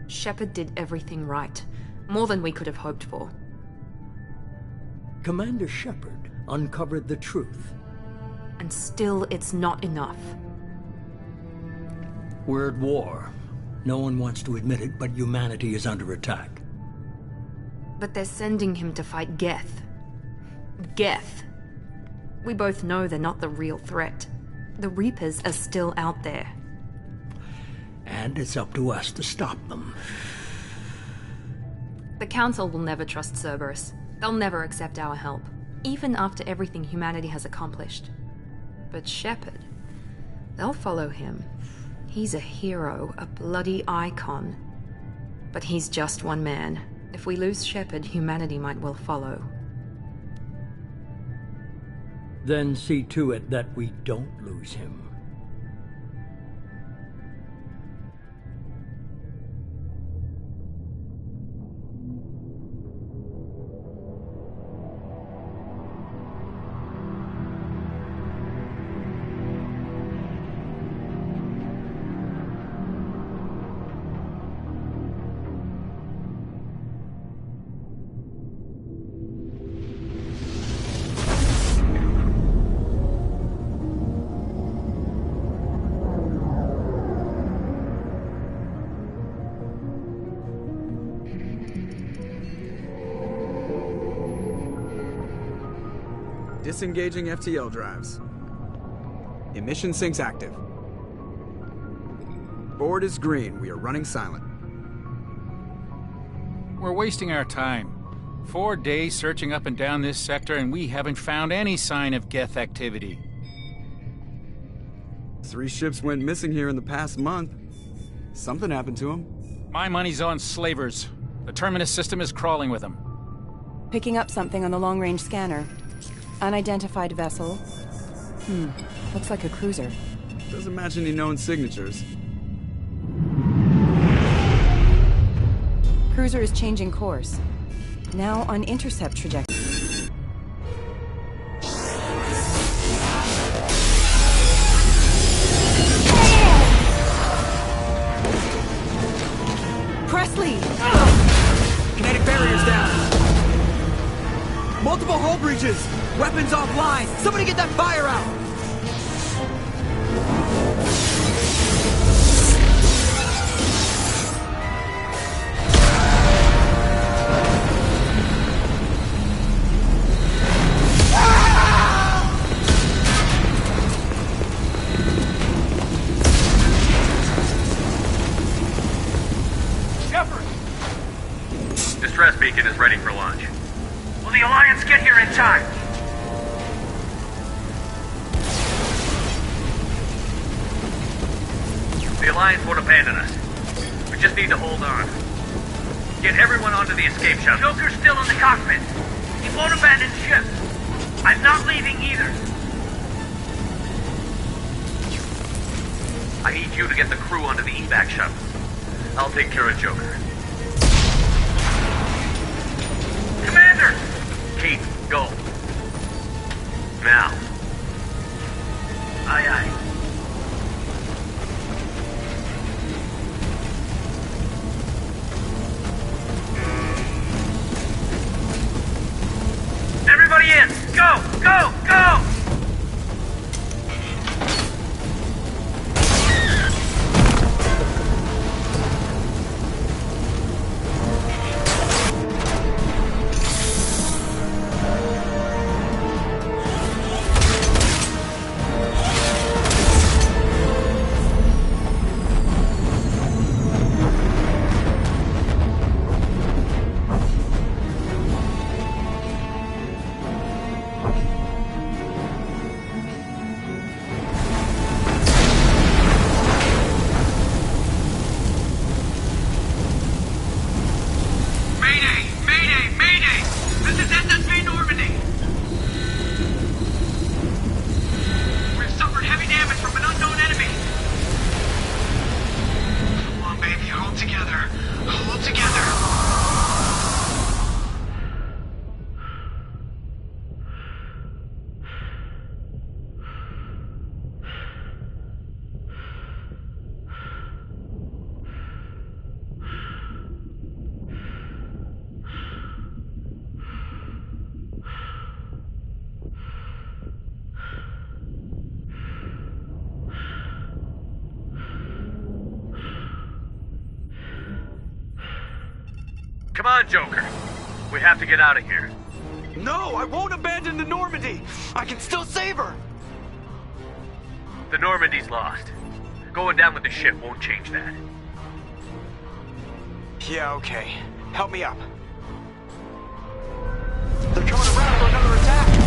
Shepard did everything right. More than we could have hoped for. Commander Shepard uncovered the truth. And still, it's not enough. We're at war. No one wants to admit it, but humanity is under attack. But they're sending him to fight Geth. Geth. We both know they're not the real threat. The Reapers are still out there. And it's up to us to stop them. The Council will never trust Cerberus. They'll never accept our help, even after everything humanity has accomplished. But Shepard, they'll follow him. He's a hero, a bloody icon. But he's just one man. If we lose Shepard, humanity might well follow. Then see to it that we don't lose him. Disengaging FTL drives. Emission sinks active. Board is green. We are running silent. We're wasting our time. 4 days searching up and down this sector, and we haven't found any sign of Geth activity. 3 ships went missing here in the past month. Something happened to them. My money's on slavers. The Terminus system is crawling with them. Picking up something on the long-range scanner. Unidentified vessel. Looks like a cruiser. Doesn't match any known signatures. Cruiser is changing course. Now on intercept trajectory. Presley! Kinetic barriers down. Multiple hull breaches! Weapons offline! Somebody get that fire out! Shepard! Distress beacon is ready for launch. Will the Alliance get here in time? The Alliance won't abandon us. We just need to hold on. Get everyone onto the escape shuttle. Joker's still in the cockpit. He won't abandon ship. I'm not leaving either. I need you to get the crew onto the evac shuttle. I'll take care of Joker. Commander! Keith, go. Now. Aye, aye. Everybody in! Go! Go! Go! Come on, Joker. We have to get out of here. No, I won't abandon the Normandy. I can still save her. The Normandy's lost. Going down with the ship won't change that. Yeah, okay. Help me up. They're coming around for another attack.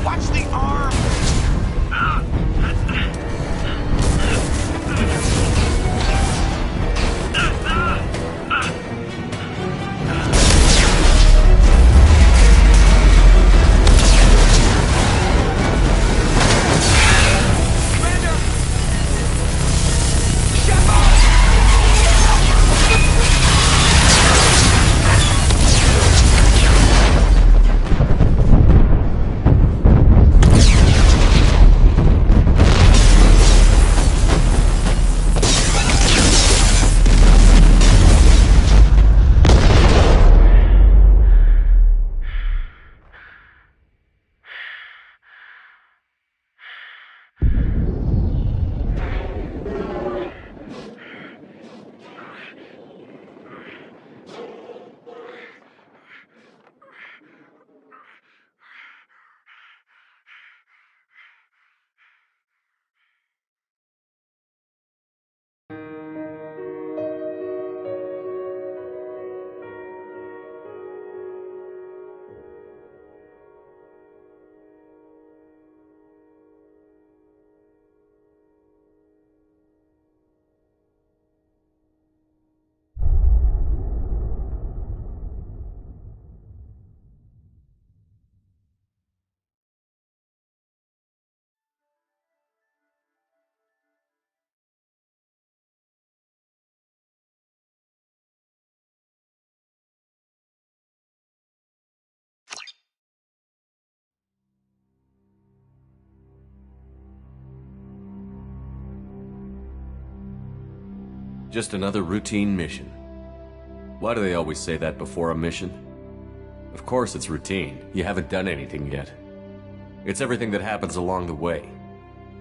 Watch the arm! Just another routine mission. Why do they always say that before a mission? Of course it's routine. You haven't done anything yet. It's everything that happens along the way.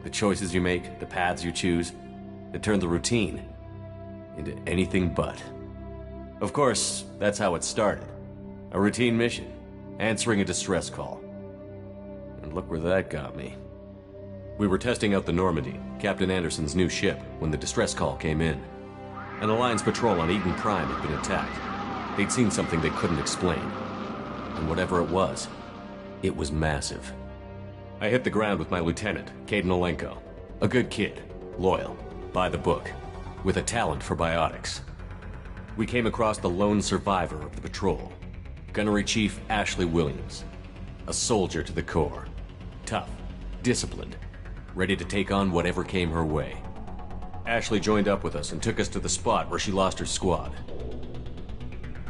The choices you make, the paths you choose, that turn the routine into anything but. Of course, that's how it started. A routine mission, answering a distress call. And look where that got me. We were testing out the Normandy, Captain Anderson's new ship, when the distress call came in. An Alliance patrol on Eden Prime had been attacked. They'd seen something they couldn't explain. And whatever it was massive. I hit the ground with my lieutenant, Kaidan Alenko. A good kid, loyal, by the book, with a talent for biotics. We came across the lone survivor of the patrol, Gunnery Chief Ashley Williams. A soldier to the core. Tough, disciplined, ready to take on whatever came her way. Ashley joined up with us and took us to the spot where she lost her squad.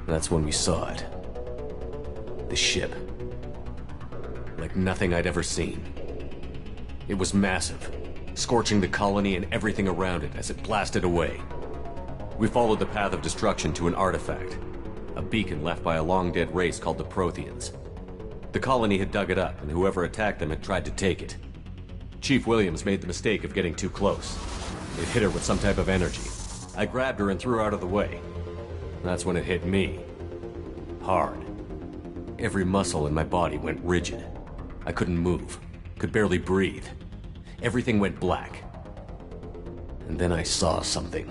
That's when we saw it. The ship. Like nothing I'd ever seen. It was massive, scorching the colony and everything around it as it blasted away. We followed the path of destruction to an artifact, a beacon left by a long-dead race called the Protheans. The colony had dug it up, and whoever attacked them had tried to take it. Chief Williams made the mistake of getting too close. It hit her with some type of energy. I grabbed her and threw her out of the way. That's when it hit me. Hard. Every muscle in my body went rigid. I couldn't move, could barely breathe. Everything went black. And then I saw something.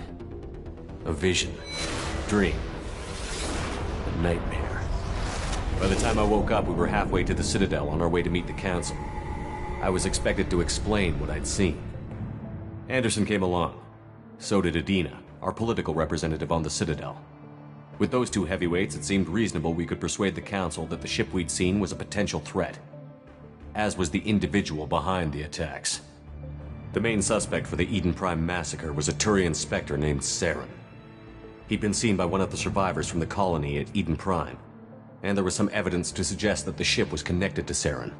A vision. Dream. A nightmare. By the time I woke up, we were halfway to the Citadel on our way to meet the Council. I was expected to explain what I'd seen. Anderson came along. So did Adina, our political representative on the Citadel. With those two heavyweights, it seemed reasonable we could persuade the Council that the ship we'd seen was a potential threat, as was the individual behind the attacks. The main suspect for the Eden Prime massacre was a Turian Spectre named Saren. He'd been seen by one of the survivors from the colony at Eden Prime, and there was some evidence to suggest that the ship was connected to Saren.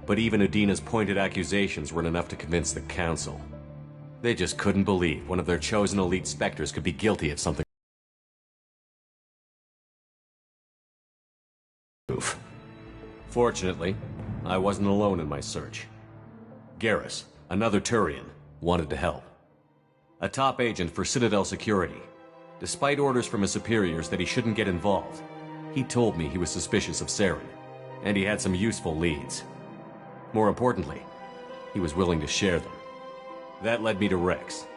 But even Adina's pointed accusations weren't enough to convince the Council. They just couldn't believe one of their chosen elite Spectres could be guilty of something Fortunately, I wasn't alone in my search. Garrus, another Turian, wanted to help. A top agent for Citadel Security. Despite orders from his superiors that he shouldn't get involved, he told me he was suspicious of Saren, and he had some useful leads. More importantly, he was willing to share them. That led me to Rex,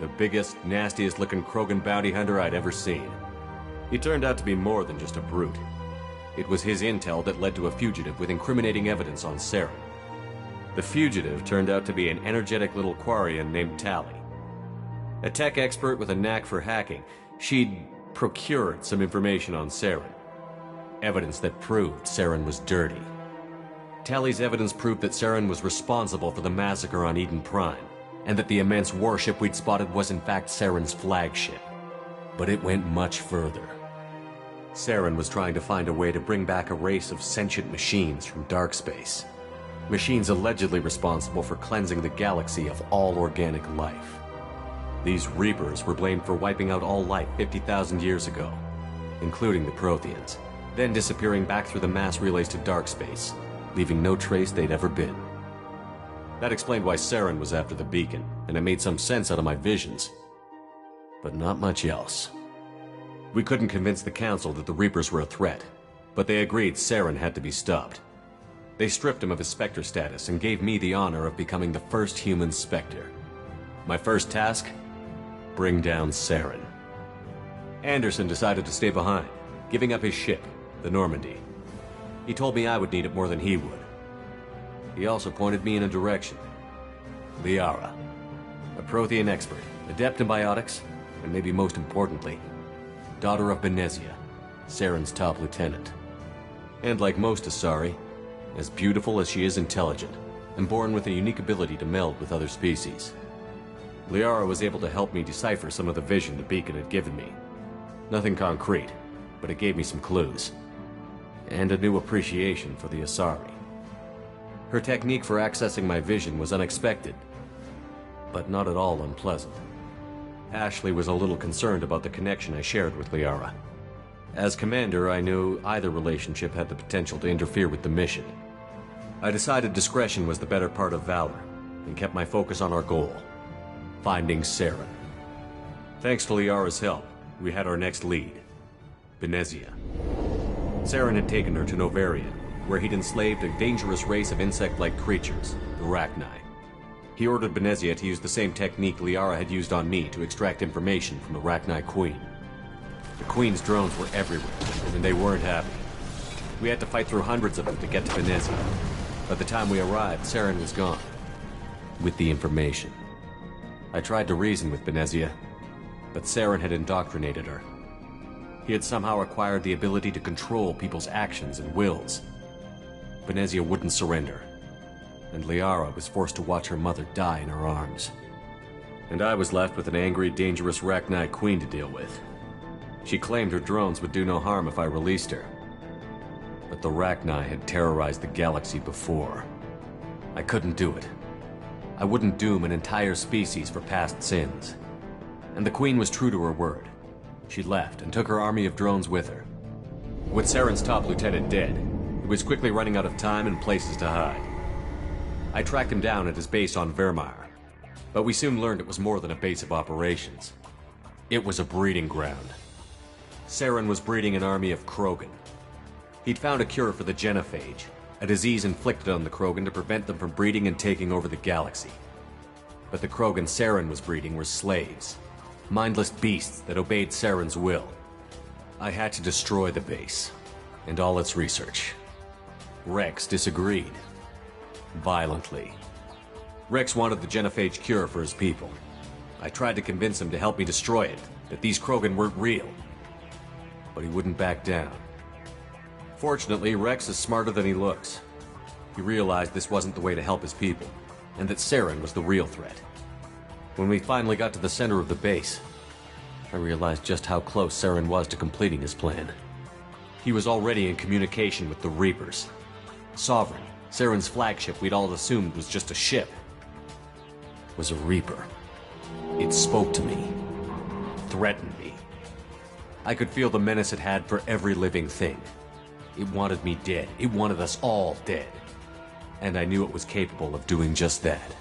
the biggest, nastiest-looking Krogan bounty hunter I'd ever seen. He turned out to be more than just a brute. It was his intel that led to a fugitive with incriminating evidence on Saren. The fugitive turned out to be an energetic little Quarian named Tali. A tech expert with a knack for hacking, she'd procured some information on Saren. Evidence that proved Saren was dirty. Tali's evidence proved that Saren was responsible for the massacre on Eden Prime, and that the immense warship we'd spotted was in fact Saren's flagship. But it went much further. Saren was trying to find a way to bring back a race of sentient machines from dark space. Machines allegedly responsible for cleansing the galaxy of all organic life. These Reapers were blamed for wiping out all life 50,000 years ago, including the Protheans, then disappearing back through the mass relays to dark space, leaving no trace they'd ever been. That explained why Saren was after the beacon, and it made some sense out of my visions. But not much else. We couldn't convince the Council that the Reapers were a threat, but they agreed Saren had to be stopped. They stripped him of his Spectre status and gave me the honor of becoming the first human Spectre. My first task? Bring down Saren. Anderson decided to stay behind, giving up his ship, the Normandy. He told me I would need it more than he would. He also pointed me in a direction. Liara, a Prothean expert, adept in biotics, and maybe most importantly, daughter of Benezia, Saren's top lieutenant. And like most Asari, as beautiful as she is intelligent, and born with a unique ability to meld with other species. Liara was able to help me decipher some of the vision the beacon had given me. Nothing concrete, but it gave me some clues. And a new appreciation for the Asari. Her technique for accessing my vision was unexpected, but not at all unpleasant. Ashley was a little concerned about the connection I shared with Liara. As commander, I knew either relationship had the potential to interfere with the mission. I decided discretion was the better part of valor, and kept my focus on our goal, finding Saren. Thanks to Liara's help, we had our next lead, Benezia. Saren had taken her to Novarian, where he'd enslaved a dangerous race of insect-like creatures, the Rachni. He ordered Benezia to use the same technique Liara had used on me to extract information from the Rachni Queen. The Queen's drones were everywhere, and they weren't happy. We had to fight through hundreds of them to get to Benezia. By the time we arrived, Saren was gone, with the information. I tried to reason with Benezia, but Saren had indoctrinated her. He had somehow acquired the ability to control people's actions and wills. Benezia wouldn't surrender, and Liara was forced to watch her mother die in her arms. And I was left with an angry, dangerous Rachni Queen to deal with. She claimed her drones would do no harm if I released her. But the Rachni had terrorized the galaxy before. I couldn't do it. I wouldn't doom an entire species for past sins. And the Queen was true to her word. She left and took her army of drones with her. With Saren's top lieutenant dead, he was quickly running out of time and places to hide. I tracked him down at his base on Vermeer, but we soon learned it was more than a base of operations. It was a breeding ground. Saren was breeding an army of Krogan. He'd found a cure for the genophage, a disease inflicted on the Krogan to prevent them from breeding and taking over the galaxy. But the Krogan Saren was breeding were slaves, mindless beasts that obeyed Saren's will. I had to destroy the base, and all its research. Rex disagreed. Violently. Rex wanted the genophage cure for his people. I tried to convince him to help me destroy it, that these Krogan weren't real. But he wouldn't back down. Fortunately, Rex is smarter than he looks. He realized this wasn't the way to help his people, and that Saren was the real threat. When we finally got to the center of the base, I realized just how close Saren was to completing his plan. He was already in communication with the Reapers. Sovereign, Saren's flagship we'd all assumed was just a ship, was a Reaper. It spoke to me, threatened me. I could feel the menace it had for every living thing. It wanted me dead. It wanted us all dead. And I knew it was capable of doing just that.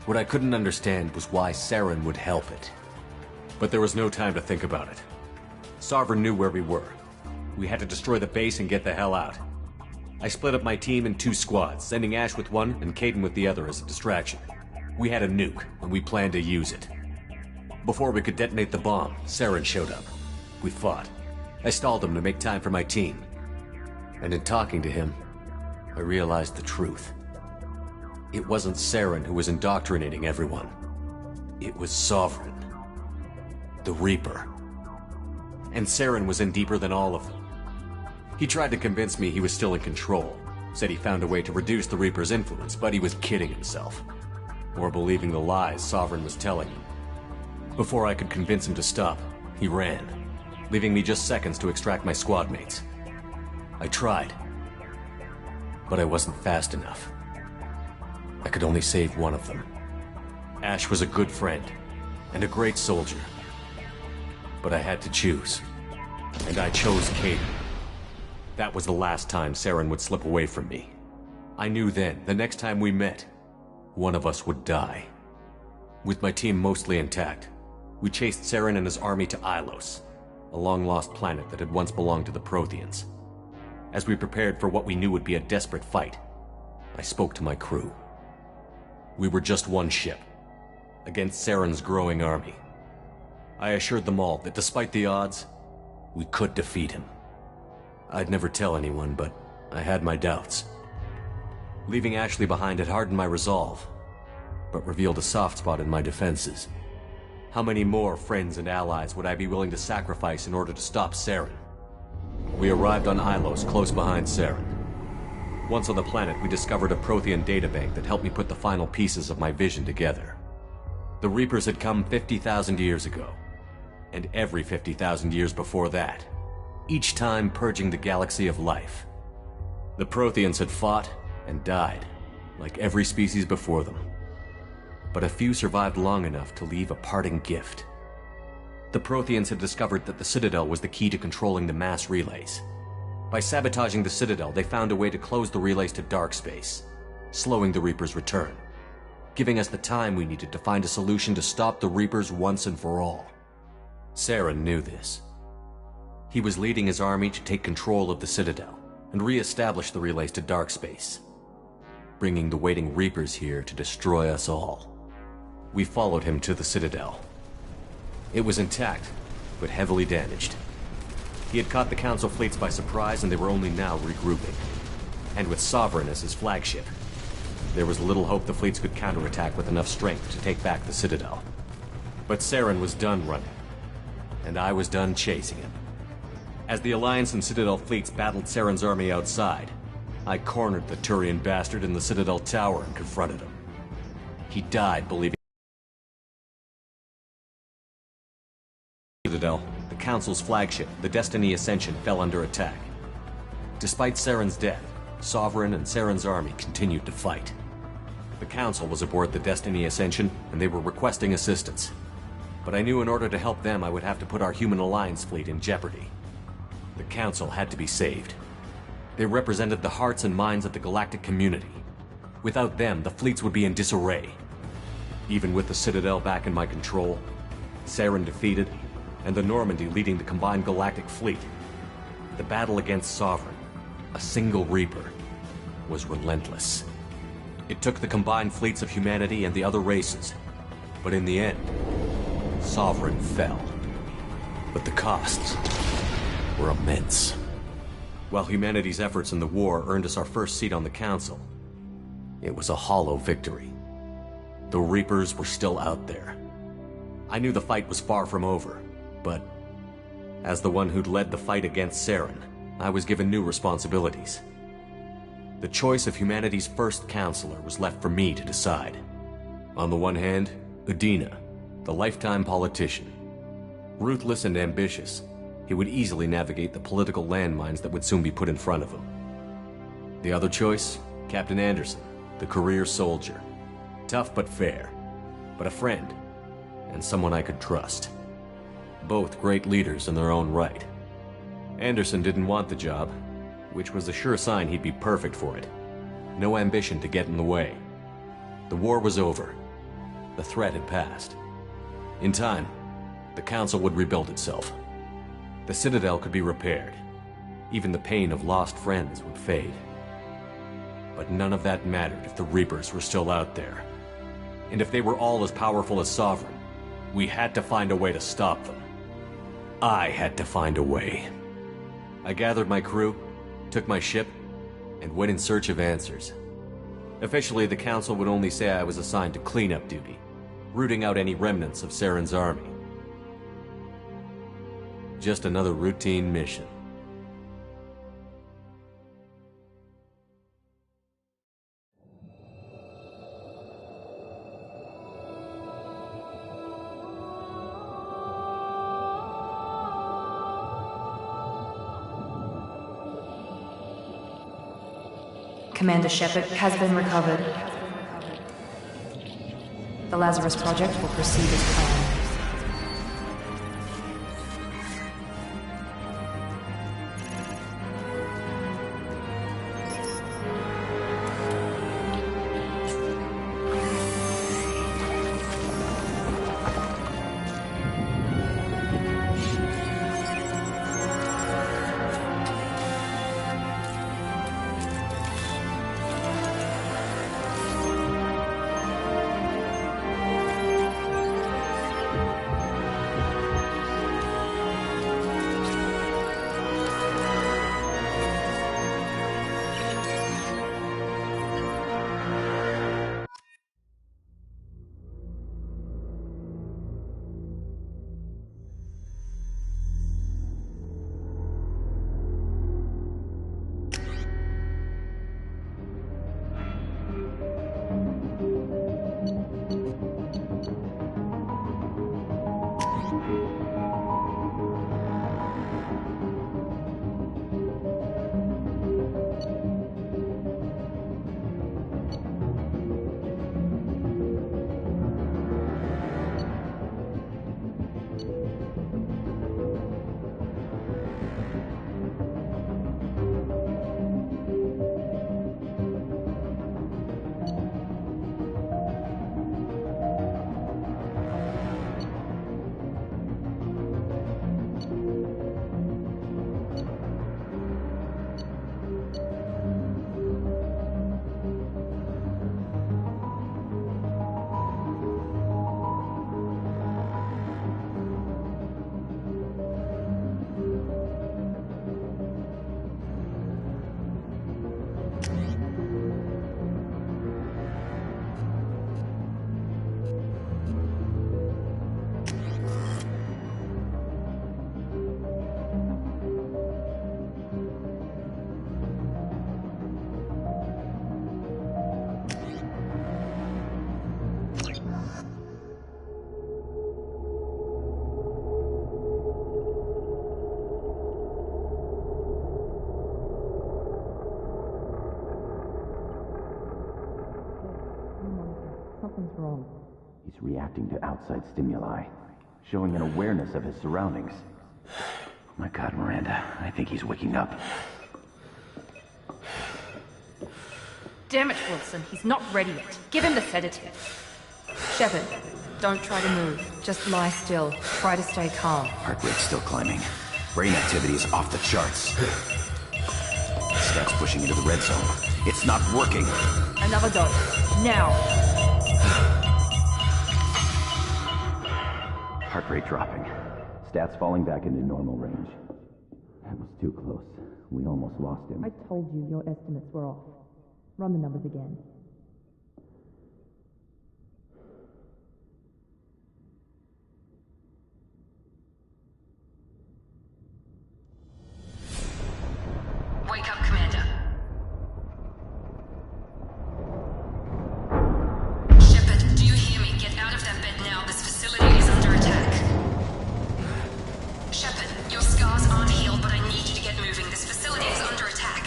What I couldn't understand was why Saren would help it. But there was no time to think about it. Sovereign knew where we were. We had to destroy the base and get the hell out. I split up my team in 2 squads, sending Ash with one and Kaidan with the other as a distraction. We had a nuke, and we planned to use it. Before we could detonate the bomb, Saren showed up. We fought. I stalled him to make time for my team. And in talking to him, I realized the truth. It wasn't Saren who was indoctrinating everyone. It was Sovereign. The Reaper. And Saren was in deeper than all of them. He tried to convince me he was still in control. Said he found a way to reduce the Reaper's influence, but he was kidding himself. Or believing the lies Sovereign was telling him. Before I could convince him to stop, he ran, leaving me just seconds to extract my squad mates. I tried, but I wasn't fast enough. I could only save one of them. Ash was a good friend, and a great soldier. But I had to choose, and I chose Kaidan. That was the last time Saren would slip away from me. I knew then, the next time we met, one of us would die. With my team mostly intact, we chased Saren and his army to Ilos, a long-lost planet that had once belonged to the Protheans. As we prepared for what we knew would be a desperate fight, I spoke to my crew. We were just one ship, against Saren's growing army. I assured them all that despite the odds, we could defeat him. I'd never tell anyone, but I had my doubts. Leaving Ashley behind had hardened my resolve, but revealed a soft spot in my defenses. How many more friends and allies would I be willing to sacrifice in order to stop Saren? We arrived on Ilos, close behind Saren. Once on the planet, we discovered a Prothean databank that helped me put the final pieces of my vision together. The Reapers had come 50,000 years ago, and every 50,000 years before that, each time purging the galaxy of life. The Protheans had fought and died, like every species before them. But a few survived long enough to leave a parting gift. The Protheans had discovered that the Citadel was the key to controlling the mass relays. By sabotaging the Citadel, they found a way to close the relays to dark space, slowing the Reaper's return, giving us the time we needed to find a solution to stop the Reapers once and for all. Saren knew this. He was leading his army to take control of the Citadel and re-establish the relays to dark space, bringing the waiting Reapers here to destroy us all. We followed him to the Citadel. It was intact, but heavily damaged. He had caught the Council fleets by surprise, and they were only now regrouping. And with Sovereign as his flagship, there was little hope the fleets could counterattack with enough strength to take back the Citadel. But Saren was done running, and I was done chasing him. As the Alliance and Citadel fleets battled Saren's army outside, I cornered the Turian bastard in the Citadel tower and confronted him. He died believing Citadel, the Council's flagship, the Destiny Ascension, fell under attack. Despite Saren's death, Sovereign and Saren's army continued to fight. The Council was aboard the Destiny Ascension, and they were requesting assistance. But I knew in order to help them, I would have to put our Human Alliance fleet in jeopardy. The Council had to be saved. They represented the hearts and minds of the galactic community. Without them, the fleets would be in disarray. Even with the Citadel back in my control, Saren defeated, and the Normandy leading the combined galactic fleet, the battle against Sovereign, a single Reaper, was relentless. It took the combined fleets of humanity and the other races, but in the end, Sovereign fell. But the costs were immense. While humanity's efforts in the war earned us our first seat on the Council, it was a hollow victory. The Reapers were still out there. I knew the fight was far from over, but as the one who'd led the fight against Saren, I was given new responsibilities. The choice of humanity's first counselor was left for me to decide. On the one hand, Udina, the lifetime politician. Ruthless and ambitious, he would easily navigate the political landmines that would soon be put in front of him. The other choice, Captain Anderson, the career soldier. Tough but fair, but a friend, and someone I could trust. Both great leaders in their own right. Anderson didn't want the job, which was a sure sign he'd be perfect for it. No ambition to get in the way. The war was over. The threat had passed. In time, the Council would rebuild itself. The Citadel could be repaired. Even the pain of lost friends would fade. But none of that mattered if the Reapers were still out there. And if they were all as powerful as Sovereign, we had to find a way to stop them. I had to find a way. I gathered my crew, took my ship, and went in search of answers. Officially, the Council would only say I was assigned to cleanup duty, rooting out any remnants of Saren's army. Just another routine mission. Commander Shepard has been recovered. The Lazarus Project will proceed as planned. Something's wrong. He's reacting to outside stimuli, showing an awareness of his surroundings. Oh my God, Miranda, I think he's waking up. Damn it, Wilson, he's not ready yet. Give him the sedative. Shepard, don't try to move. Just lie still. Try to stay calm. Heart rate's still climbing. Brain activity is off the charts. Stats pushing into the red zone. It's not working. Another dose. Now. Heart rate dropping. Stats falling back into normal range. That was too close. We almost lost him. I told you your estimates were off. Run the numbers again. Wake up, Commander. Shepard, do you hear me? Get out of that bed now. This facility is under attack. Shepard, your scars aren't healed, but I need you to get moving. This facility is under attack.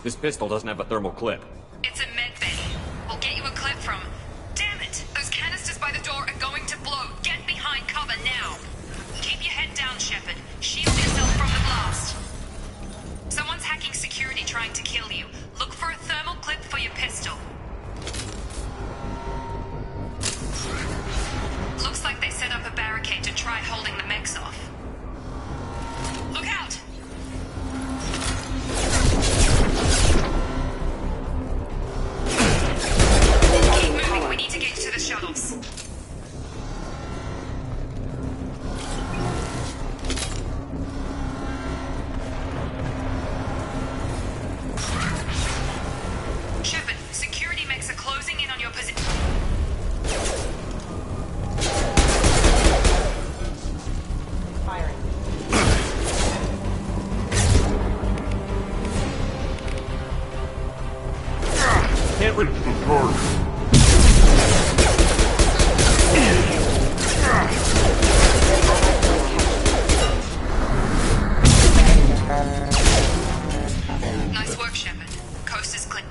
This pistol doesn't have a thermal clip. It's a medbay. We'll get you a clip from... Damn it! Those canisters by the door are going to blow. Get behind cover now. Keep your head down, Shepard. Shield yourself from the blast. Someone's hacking security trying to kill you. Look for a thermal clip for your pistol. Looks like they set up a barricade to try holding the mechs off. Look out! Keep moving, we need to get to the shuttles. Shepard, security mechs are closing in on your position. Can't reach the target. Nice work, Shepard. Coast is clear.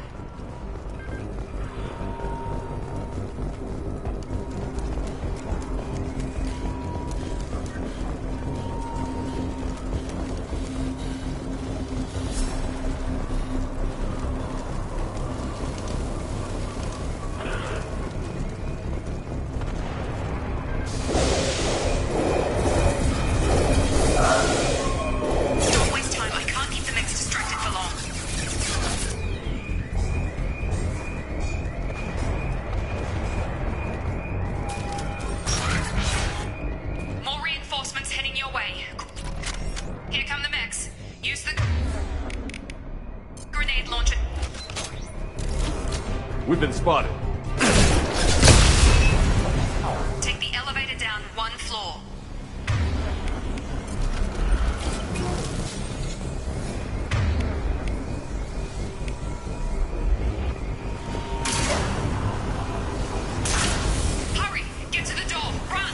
Don't waste time. I can't keep the mechs distracted for long. More reinforcements heading your way. Here come the mechs. Use the grenade launcher. We've been spotted. Take the elevator down one floor. Hurry! Get to the door! Run!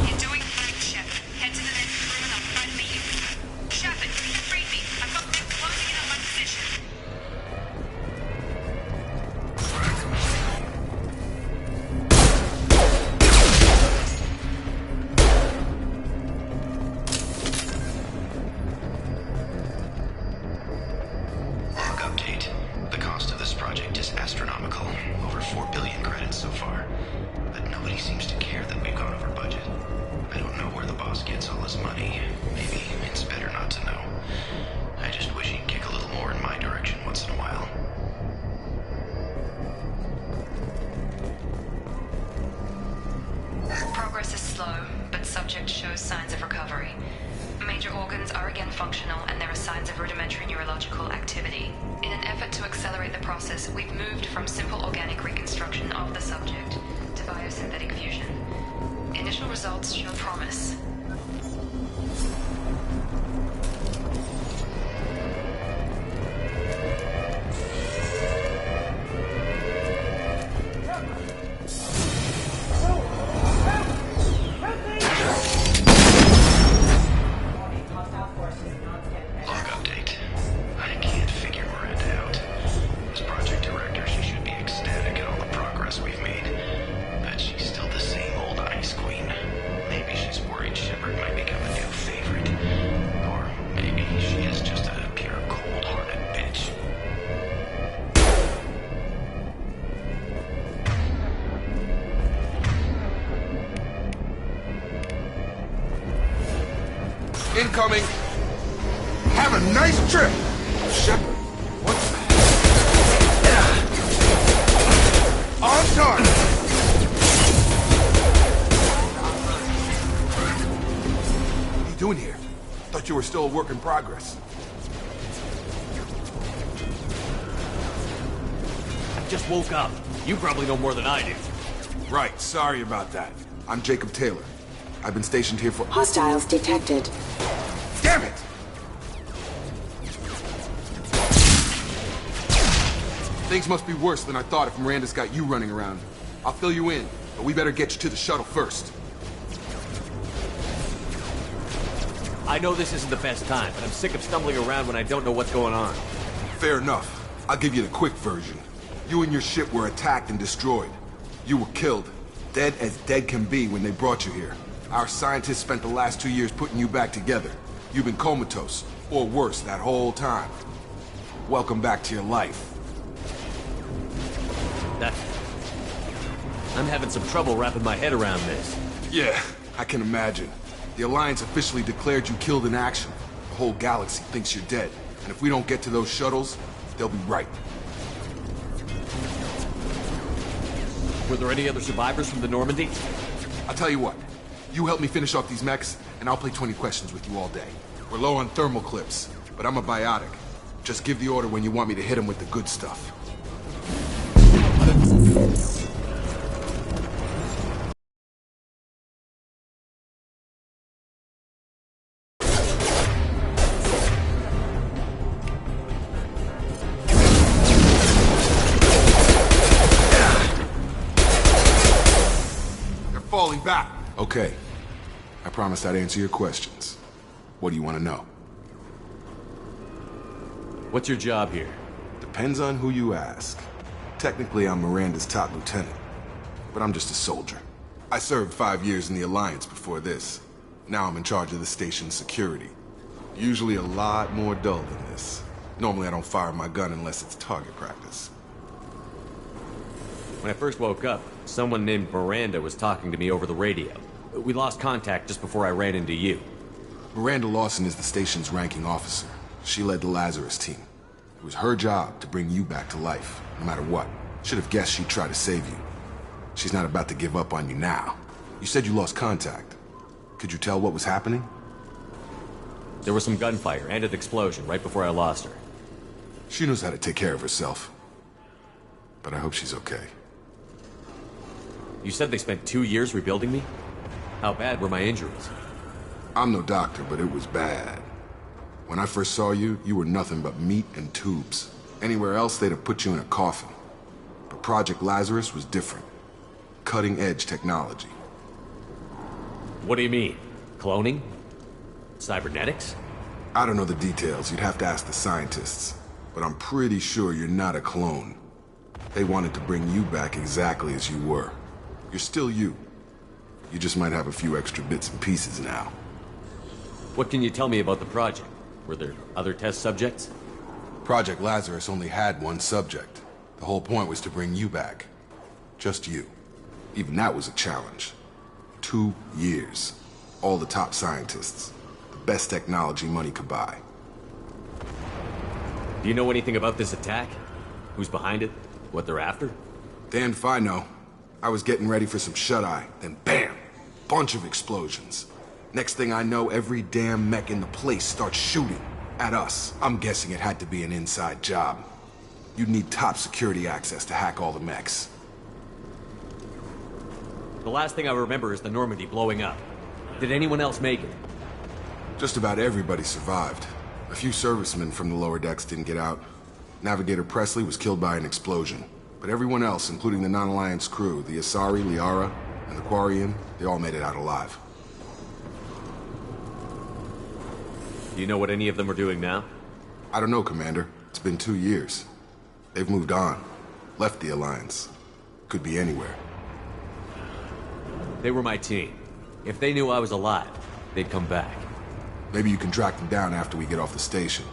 You're doing great, Shepard. Head to the next room and I'll try to meet you. Shepard, read me. I've got them closing in on my position. Log update. The cost of this project is astronomical. Over 4 billion credits so far. But nobody seems to care that we've gone over budget. I don't know where the boss gets all his money. Maybe it's better not to know. I just wish he'd kick a little more in my direction once in a while. Progress is slow, but subject shows signs of recovery. Major organs are again functional, and there are signs of rudimentary neurological activity. In an effort to accelerate the process, we've moved from simple organic reconstruction of the subject to biosynthetic fusion. Initial results show promise. Log update. I can't figure Miranda out. As project director, she should be ecstatic at all the progress we've made. But she's still the same old ice queen. Maybe she's worried Shepard might become a new favorite. Or maybe she is just a pure cold-hearted bitch. Incoming! Have a nice trip! Shepard, what the... On target! What are you doing here? Thought you were still a work in progress. I just woke up. You probably know more than I do. Right, sorry about that. I'm Jacob Taylor. I've been stationed here for... Hostiles detected. Damn it! Things must be worse than I thought if Miranda's got you running around. I'll fill you in, but we better get you to the shuttle first. I know this isn't the best time, but I'm sick of stumbling around when I don't know what's going on. Fair enough. I'll give you the quick version. You and your ship were attacked and destroyed. You were killed. Dead as dead can be when they brought you here. Our scientists spent the last 2 years putting you back together. You've been comatose, or worse, that whole time. Welcome back to your life. I'm having some trouble wrapping my head around this. Yeah, I can imagine. The Alliance officially declared you killed in action. The whole galaxy thinks you're dead. And if we don't get to those shuttles, they'll be right. Were there any other survivors from the Normandy? I'll tell you what. You help me finish off these mechs, and I'll play 20 questions with you all day. We're low on thermal clips, but I'm a biotic. Just give the order when you want me to hit them with the good stuff. They're falling back. Okay. I promised I'd answer your questions. What do you want to know? What's your job here? Depends on who you ask. Technically, I'm Miranda's top lieutenant, but I'm just a soldier. I served 5 years in the Alliance before this. Now I'm in charge of the station's security. Usually a lot more dull than this. Normally I don't fire my gun unless it's target practice. When I first woke up, someone named Miranda was talking to me over the radio. We lost contact just before I ran into you. Miranda Lawson is the station's ranking officer. She led the Lazarus team. It was her job to bring you back to life, no matter what. Should have guessed she'd try to save you. She's not about to give up on you now. You said you lost contact. Could you tell what was happening? There was some gunfire and an explosion right before I lost her. She knows how to take care of herself. But I hope she's okay. You said they spent 2 years rebuilding me? How bad were my injuries? I'm no doctor, but it was bad. When I first saw you, you were nothing but meat and tubes. Anywhere else, they'd have put you in a coffin. But Project Lazarus was different. Cutting-edge technology. What do you mean? Cloning? Cybernetics? I don't know the details. You'd have to ask the scientists. But I'm pretty sure you're not a clone. They wanted to bring you back exactly as you were. You're still you. You just might have a few extra bits and pieces now. What can you tell me about the project? Were there other test subjects? Project Lazarus only had one subject. The whole point was to bring you back. Just you. Even that was a challenge. 2 years. All the top scientists. The best technology money could buy. Do you know anything about this attack? Who's behind it? What they're after? Damned if I know. I was getting ready for some shut-eye, then bam! Bunch of explosions. Next thing I know, every damn mech in the place starts shooting at us. I'm guessing it had to be an inside job. You'd need top security access to hack all the mechs. The last thing I remember is the Normandy blowing up. Did anyone else make it? Just about everybody survived. A few servicemen from the lower decks didn't get out. Navigator Presley was killed by an explosion. But everyone else, including the non-Alliance crew, the Asari, Liara, and the Quarian, they all made it out alive. Do you know what any of them are doing now? I don't know, Commander. It's been 2 years. They've moved on. Left the Alliance. Could be anywhere. They were my team. If they knew I was alive, they'd come back. Maybe you can track them down after we get off the station.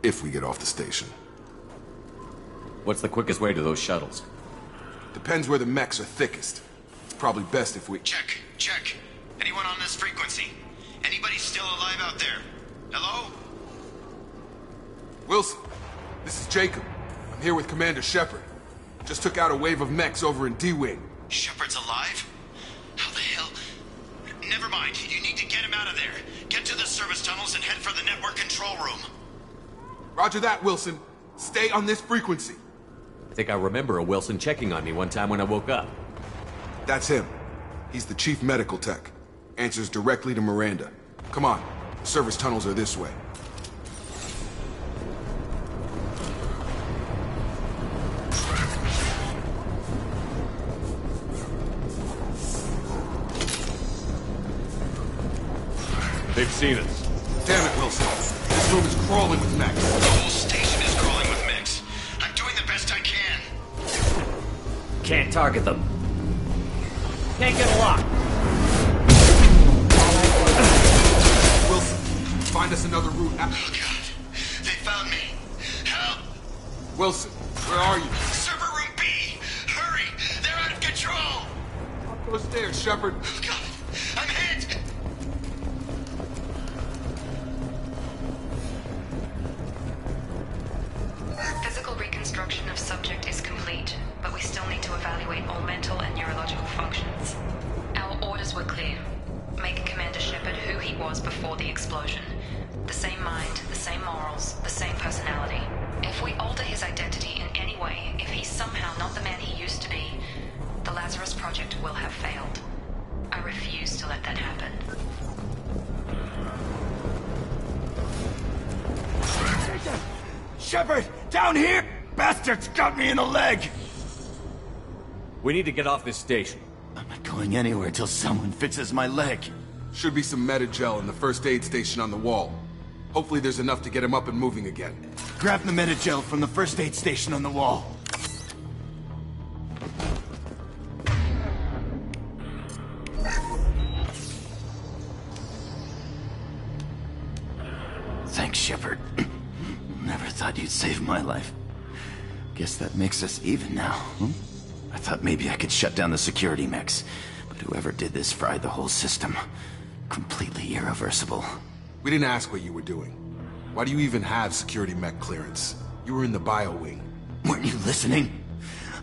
If we get off the station. What's the quickest way to those shuttles? Depends where the mechs are thickest. It's probably best if we... Check. Anyone on this frequency? Anybody still alive out there? Hello? Wilson, this is Jacob. I'm here with Commander Shepard. Just took out a wave of mechs over in D-Wing. Shepard's alive? How the hell? Never mind. You need to get him out of there. Get to the service tunnels and head for the network control room. Roger that, Wilson. Stay on this frequency. I think I remember a Wilson checking on me one time when I woke up. That's him. He's the chief medical tech. Answers directly to Miranda. Come on. The service tunnels are this way. They've seen us. Damn it, Wilson. This room is crawling with mechs. The whole station is crawling with mechs. I'm doing the best I can. Can't target them. Can't get a lock. Wilson, find us another route. Oh, God. They found me. Help. Wilson, where are you? Server room B. Hurry. They're out of control. Up those stairs, Shepard. Oh, God. I'm hit. Physical reconstruction of subject is complete, but we still need to evaluate all mental and neurological functions. Our orders were clear. Make Commander Shepard who he was before the explosion. The same mind, the same morals, the same personality. If we alter his identity in any way, if he's somehow not the man he used to be, the Lazarus Project will have failed. I refuse to let that happen. Shepard, down here! Bastards got me in the leg! We need to get off this station. I'm not going anywhere till someone fixes my leg. Should be some Medi-gel in the first aid station on the wall. Hopefully there's enough to get him up and moving again. Grab the Medi-gel from the first aid station on the wall. Thanks, Shepard. Never thought you'd save my life. Guess that makes us even now, hmm? I thought maybe I could shut down the security mechs, but whoever did this fried the whole system. Completely irreversible. We didn't ask what you were doing. Why do you even have security mech clearance? You were in the bio wing. Weren't you listening?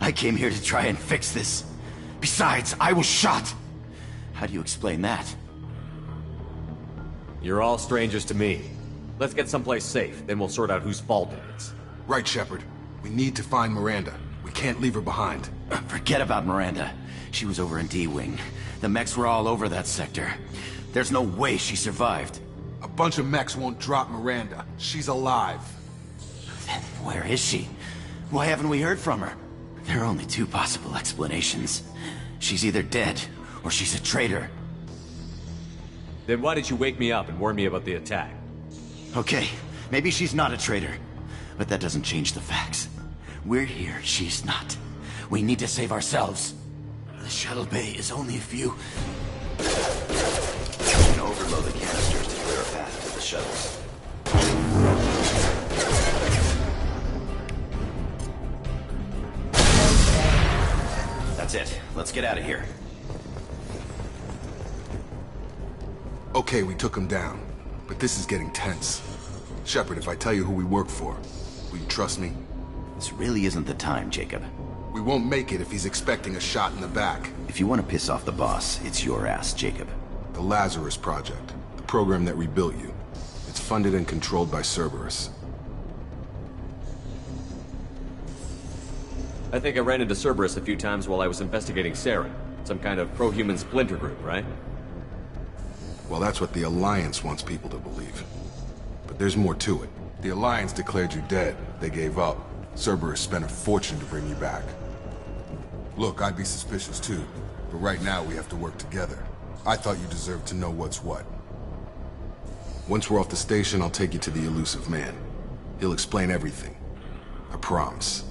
I came here to try and fix this. Besides, I was shot. How do you explain that? You're all strangers to me. Let's get someplace safe, then we'll sort out whose fault it is. Right, Shepard. We need to find Miranda. We can't leave her behind. Forget about Miranda. She was over in D-Wing. The mechs were all over that sector. There's no way she survived. A bunch of mechs won't drop Miranda. She's alive. Then where is she? Why haven't we heard from her? There are only two possible explanations. She's either dead, or she's a traitor. Then why did you wake me up and warn me about the attack? Okay, maybe she's not a traitor. But that doesn't change the facts. We're here, she's not. We need to save ourselves. The shuttle bay is only a few... We can overload the canisters to clear a path to the shuttles. That's it. Let's get out of here. Okay, we took him down. But this is getting tense. Shepard, if I tell you who we work for, will you trust me? This really isn't the time, Jacob. We won't make it if he's expecting a shot in the back. If you want to piss off the boss, it's your ass, Jacob. The Lazarus Project, the program that rebuilt you. It's funded and controlled by Cerberus. I think I ran into Cerberus a few times while I was investigating Saren. Some kind of pro-human splinter group, right? Well, that's what the Alliance wants people to believe. But there's more to it. The Alliance declared you dead. They gave up. Cerberus spent a fortune to bring you back. Look, I'd be suspicious too. But right now we have to work together. I thought you deserved to know what's what. Once we're off the station, I'll take you to the Elusive Man. He'll explain everything. I promise.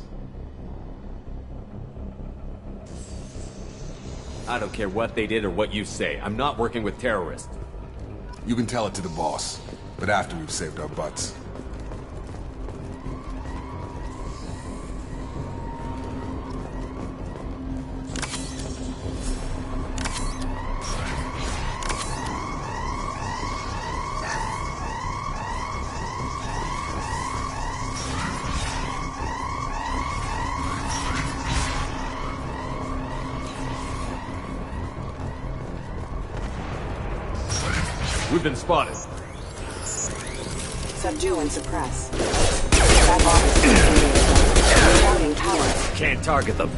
I don't care what they did or what you say. I'm not working with terrorists. You can tell it to the boss, but after we've saved our butts. We've been spotted. Subdue and suppress. Routing towers. Can't target them.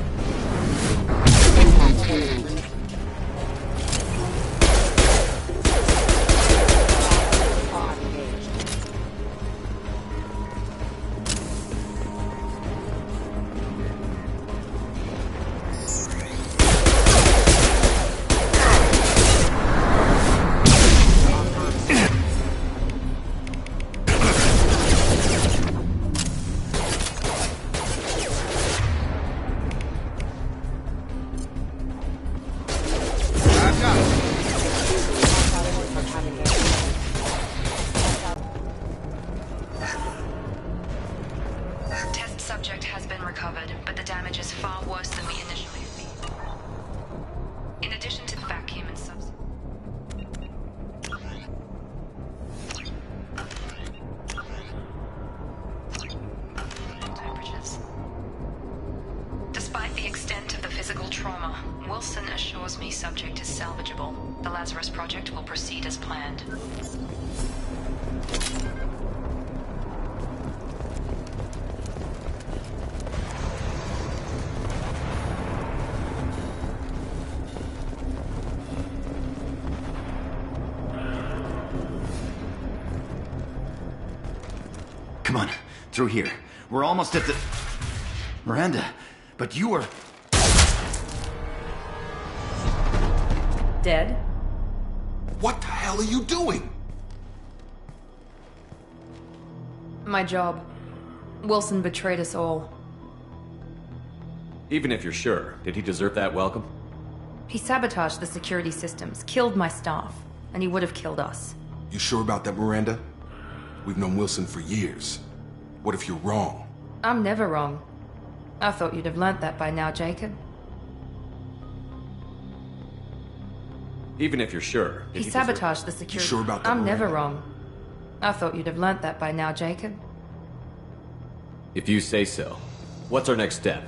Wilson assures me subject is salvageable. The Lazarus Project will proceed as planned. Come on, through here. We're almost at the... Miranda, but you are... Dead? What the hell are you doing? My job. Wilson betrayed us all. Even if you're sure, did he deserve that welcome? He sabotaged the security systems, killed my staff, and he would have killed us. You sure about that, Miranda? We've known Wilson for years. What if you're wrong? I'm never wrong. I thought you'd have learnt that by now, Jacob. Even if you're sure, did he sabotaged the security... You sure about that, I'm Miranda? never wrong. I thought you'd have learnt that by now, Jacob. If you say so. What's our next step?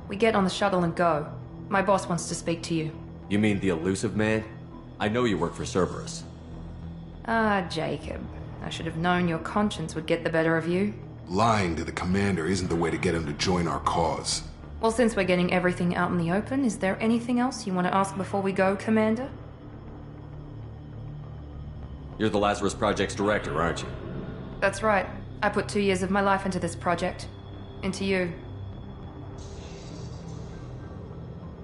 We get on the shuttle and go. My boss wants to speak to you. You mean the elusive man? I know you work for Cerberus. Ah, Jacob. I should have known your conscience would get the better of you. Lying to the commander isn't the way to get him to join our cause. Well, since we're getting everything out in the open, is there anything else you want to ask before we go, Commander? You're the Lazarus Project's director, aren't you? That's right. I put 2 years of my life into this project. Into you.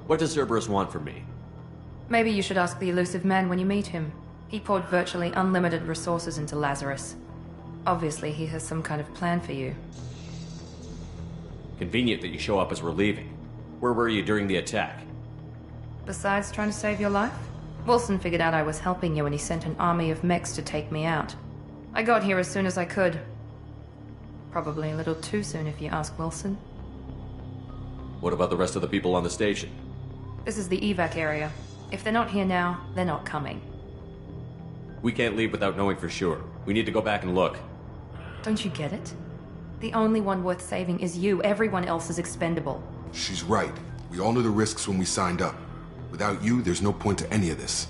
What does Cerberus want from me? Maybe you should ask the elusive man when you meet him. He poured virtually unlimited resources into Lazarus. Obviously, he has some kind of plan for you. Convenient that you show up as we're leaving. Where were you during the attack? Besides trying to save your life, Wilson figured out I was helping you and he sent an army of mechs to take me out. I got here as soon as I could. Probably a little too soon if you ask Wilson. What about the rest of the people on the station? This is the evac area. If they're not here now, they're not coming. We can't leave without knowing for sure. We need to go back and look. Don't you get it? The only one worth saving is you. Everyone else is expendable. She's right. We all knew the risks when we signed up. Without you, there's no point to any of this.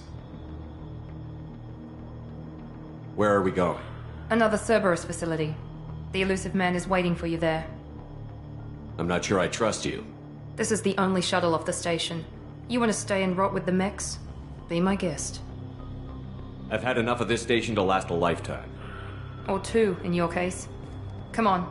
Where are we going? Another Cerberus facility. The elusive man is waiting for you there. I'm not sure I trust you. This is the only shuttle off the station. You want to stay and rot with the mechs? Be my guest. I've had enough of this station to last a lifetime. Or 2, in your case. Come on.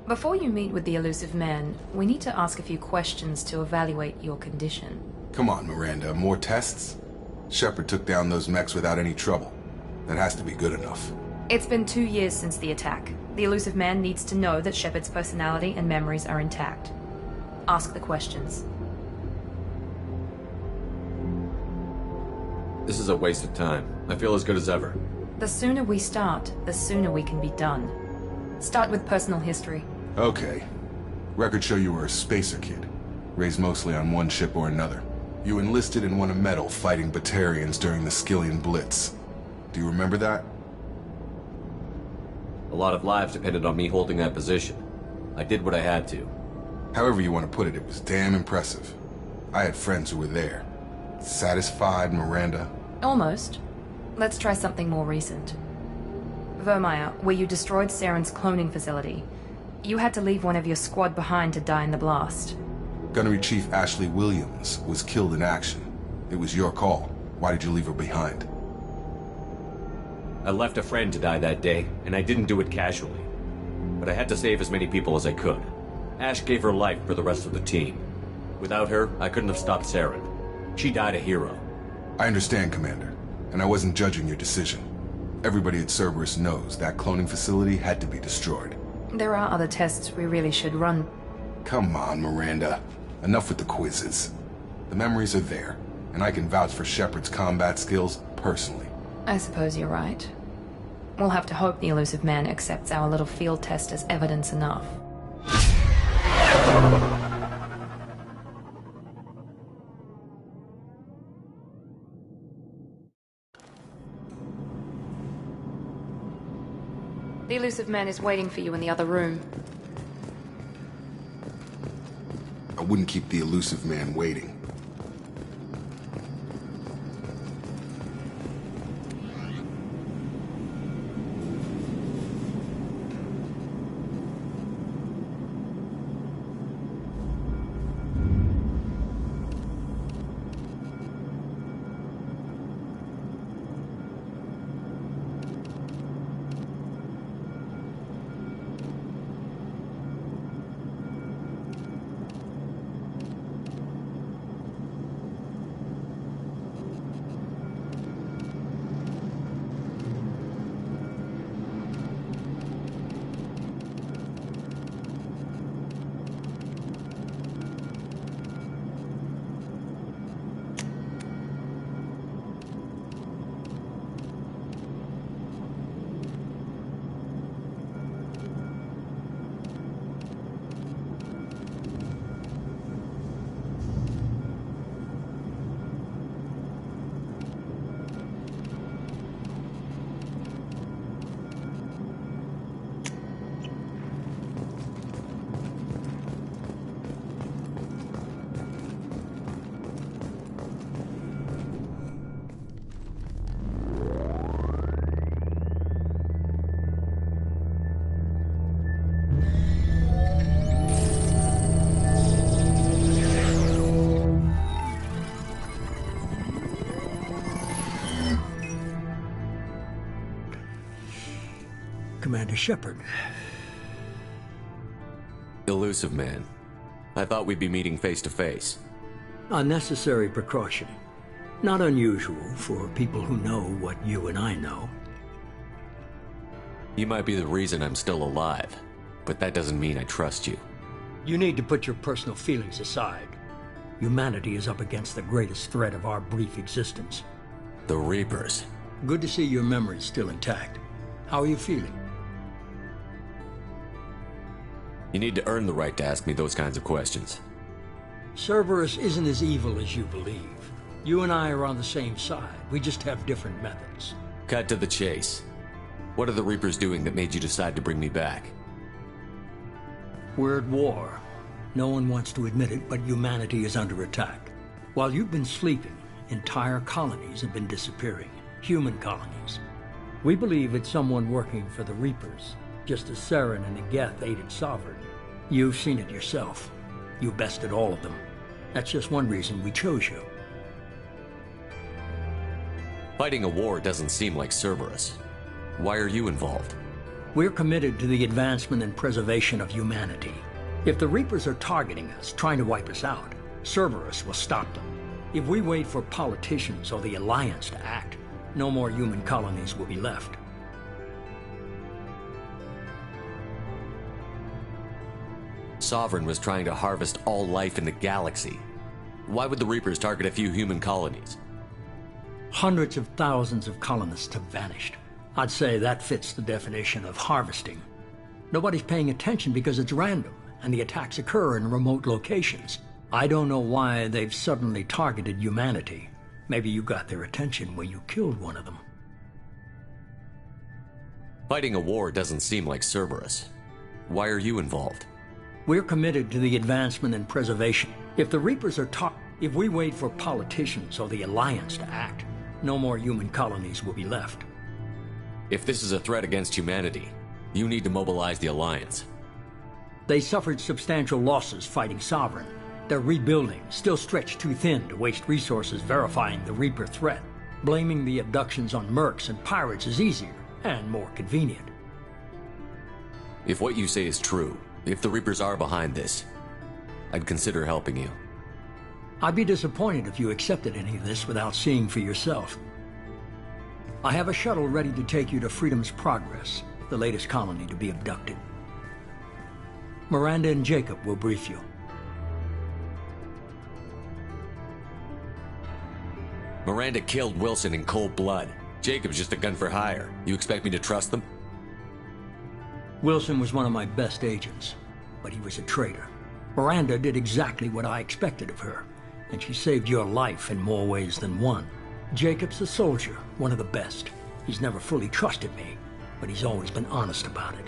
Before you meet with the elusive man, we need to ask a few questions to evaluate your condition. Come on, Miranda. More tests? Shepard took down those mechs without any trouble. That has to be good enough. It's been 2 years since the attack. The elusive man needs to know that Shepard's personality and memories are intact. Ask the questions. This is a waste of time. I feel as good as ever. The sooner we start, the sooner we can be done. Start with personal history. Okay. Records show you were a spacer kid. Raised mostly on one ship or another. You enlisted and won a medal fighting Batarians during the Skillian Blitz. Do you remember that? A lot of lives depended on me holding that position. I did what I had to. However you want to put it, it was damn impressive. I had friends who were there. Satisfied, Miranda? Almost. Let's try something more recent. Vermeer, where you destroyed Saren's cloning facility. You had to leave one of your squad behind to die in the blast. Gunnery Chief Ashley Williams was killed in action. It was your call. Why did you leave her behind? I left a friend to die that day, and I didn't do it casually. But I had to save as many people as I could. Ash gave her life for the rest of the team. Without her, I couldn't have stopped Saren. She died a hero. I understand, Commander, and I wasn't judging your decision. Everybody at Cerberus knows that cloning facility had to be destroyed. There are other tests we really should run. Come on, Miranda. Enough with the quizzes. The memories are there, and I can vouch for Shepard's combat skills personally. I suppose you're right. We'll have to hope the elusive man accepts our little field test as evidence enough. The elusive man is waiting for you in the other room. I wouldn't keep the elusive man waiting. Commander Shepard. Elusive man. I thought we'd be meeting face to face. A necessary precaution. Not unusual for people who know what you and I know. You might be the reason I'm still alive, but that doesn't mean I trust you. You need to put your personal feelings aside. Humanity is up against the greatest threat of our brief existence. The Reapers. Good to see your memory's still intact. How are you feeling? You need to earn the right to ask me those kinds of questions. Cerberus isn't as evil as you believe. You and I are on the same side. We just have different methods. Cut to the chase. What are the Reapers doing that made you decide to bring me back? We're at war. No one wants to admit it, but humanity is under attack. While you've been sleeping, entire colonies have been disappearing. Human colonies. We believe it's someone working for the Reapers, just as Saren and the Geth aided Sovereign. You've seen it yourself. You bested all of them. That's just one reason we chose you. Fighting a war doesn't seem like Cerberus. Why are you involved? We're committed to the advancement and preservation of humanity. If the Reapers are targeting us, trying to wipe us out, Cerberus will stop them. If we wait for politicians or the Alliance to act, no more human colonies will be left. Sovereign was trying to harvest all life in the galaxy. Why would the Reapers target a few human colonies? Hundreds of thousands of colonists have vanished. I'd say that fits the definition of harvesting. Nobody's paying attention because it's random, and the attacks occur in remote locations. I don't know why they've suddenly targeted humanity. Maybe you got their attention when you killed one of them. Fighting a war doesn't seem like Cerberus. Why are you involved? We're committed to the advancement and preservation. If the Reapers are if we wait for politicians or the Alliance to act, no more human colonies will be left. If this is a threat against humanity, you need to mobilize the Alliance. They suffered substantial losses fighting Sovereign. They're rebuilding, still stretched too thin to waste resources verifying the Reaper threat. Blaming the abductions on mercs and pirates is easier and more convenient. If what you say is true, if the Reapers are behind this, I'd consider helping you. I'd be disappointed if you accepted any of this without seeing for yourself. I have a shuttle ready to take you to Freedom's Progress, the latest colony to be abducted. Miranda and Jacob will brief you. Miranda killed Wilson in cold blood. Jacob's just a gun for hire. You expect me to trust them? Wilson was one of my best agents, but he was a traitor. Miranda did exactly what I expected of her, and she saved your life in more ways than one. Jacob's a soldier, one of the best. He's never fully trusted me, but he's always been honest about it.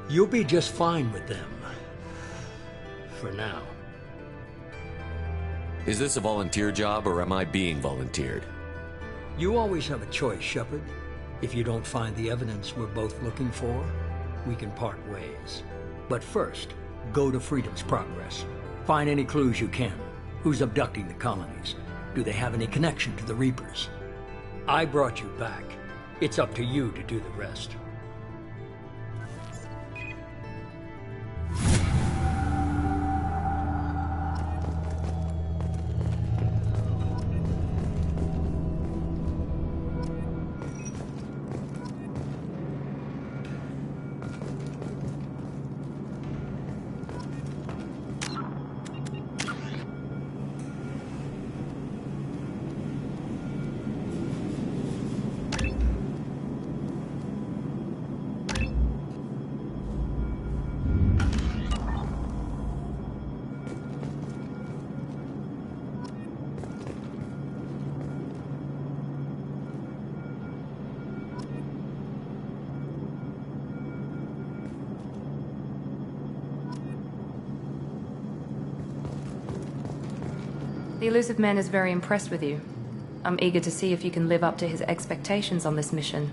You'll be just fine with them. For now. Is this a volunteer job, or am I being volunteered? You always have a choice, Shepard. If you don't find the evidence we're both looking for, we can part ways. But first, go to Freedom's Progress. Find any clues you can. Who's abducting the colonies? Do they have any connection to the Reapers? I brought you back. It's up to you to do the rest. The Illusive Man is very impressed with you. I'm eager to see if you can live up to his expectations on this mission.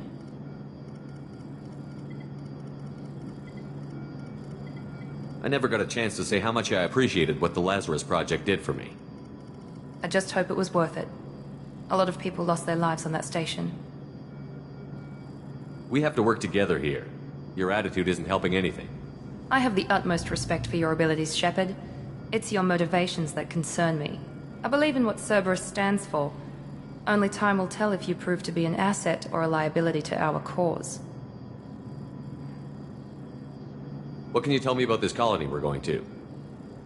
I never got a chance to say how much I appreciated what the Lazarus Project did for me. I just hope it was worth it. A lot of people lost their lives on that station. We have to work together here. Your attitude isn't helping anything. I have the utmost respect for your abilities, Shepard. It's your motivations that concern me. I believe in what Cerberus stands for. Only time will tell if you prove to be an asset or a liability to our cause. What can you tell me about this colony we're going to?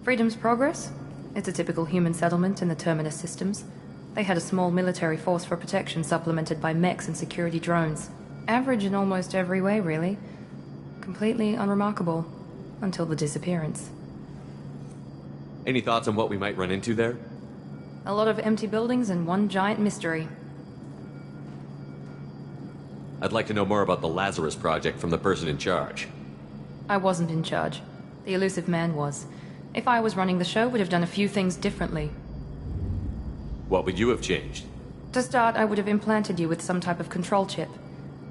Freedom's Progress? It's a typical human settlement in the Terminus systems. They had a small military force for protection supplemented by mechs and security drones. Average in almost every way, really. Completely unremarkable. Until the disappearance. Any thoughts on what we might run into there? A lot of empty buildings and one giant mystery. I'd like to know more about the Lazarus Project from the person in charge. I wasn't in charge. The Illusive Man was. If I was running the show, would have done a few things differently. What would you have changed? To start, I would have implanted you with some type of control chip.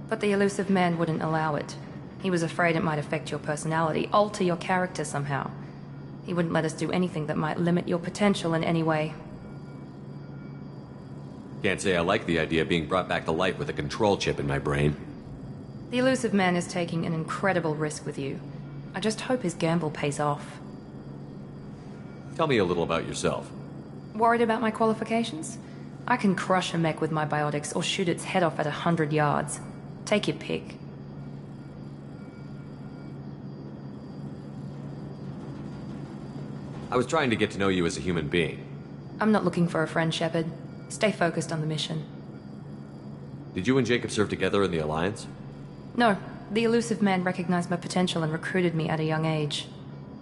But the Illusive Man wouldn't allow it. He was afraid it might affect your personality, alter your character somehow. He wouldn't let us do anything that might limit your potential in any way. Can't say I like the idea of being brought back to life with a control chip in my brain. The Illusive Man is taking an incredible risk with you. I just hope his gamble pays off. Tell me a little about yourself. Worried about my qualifications? I can crush a mech with my biotics or shoot its head off at 100 yards. Take your pick. I was trying to get to know you as a human being. I'm not looking for a friend, Shepard. Stay focused on the mission. Did you and Jacob serve together in the Alliance? No. The Illusive Man recognized my potential and recruited me at a young age.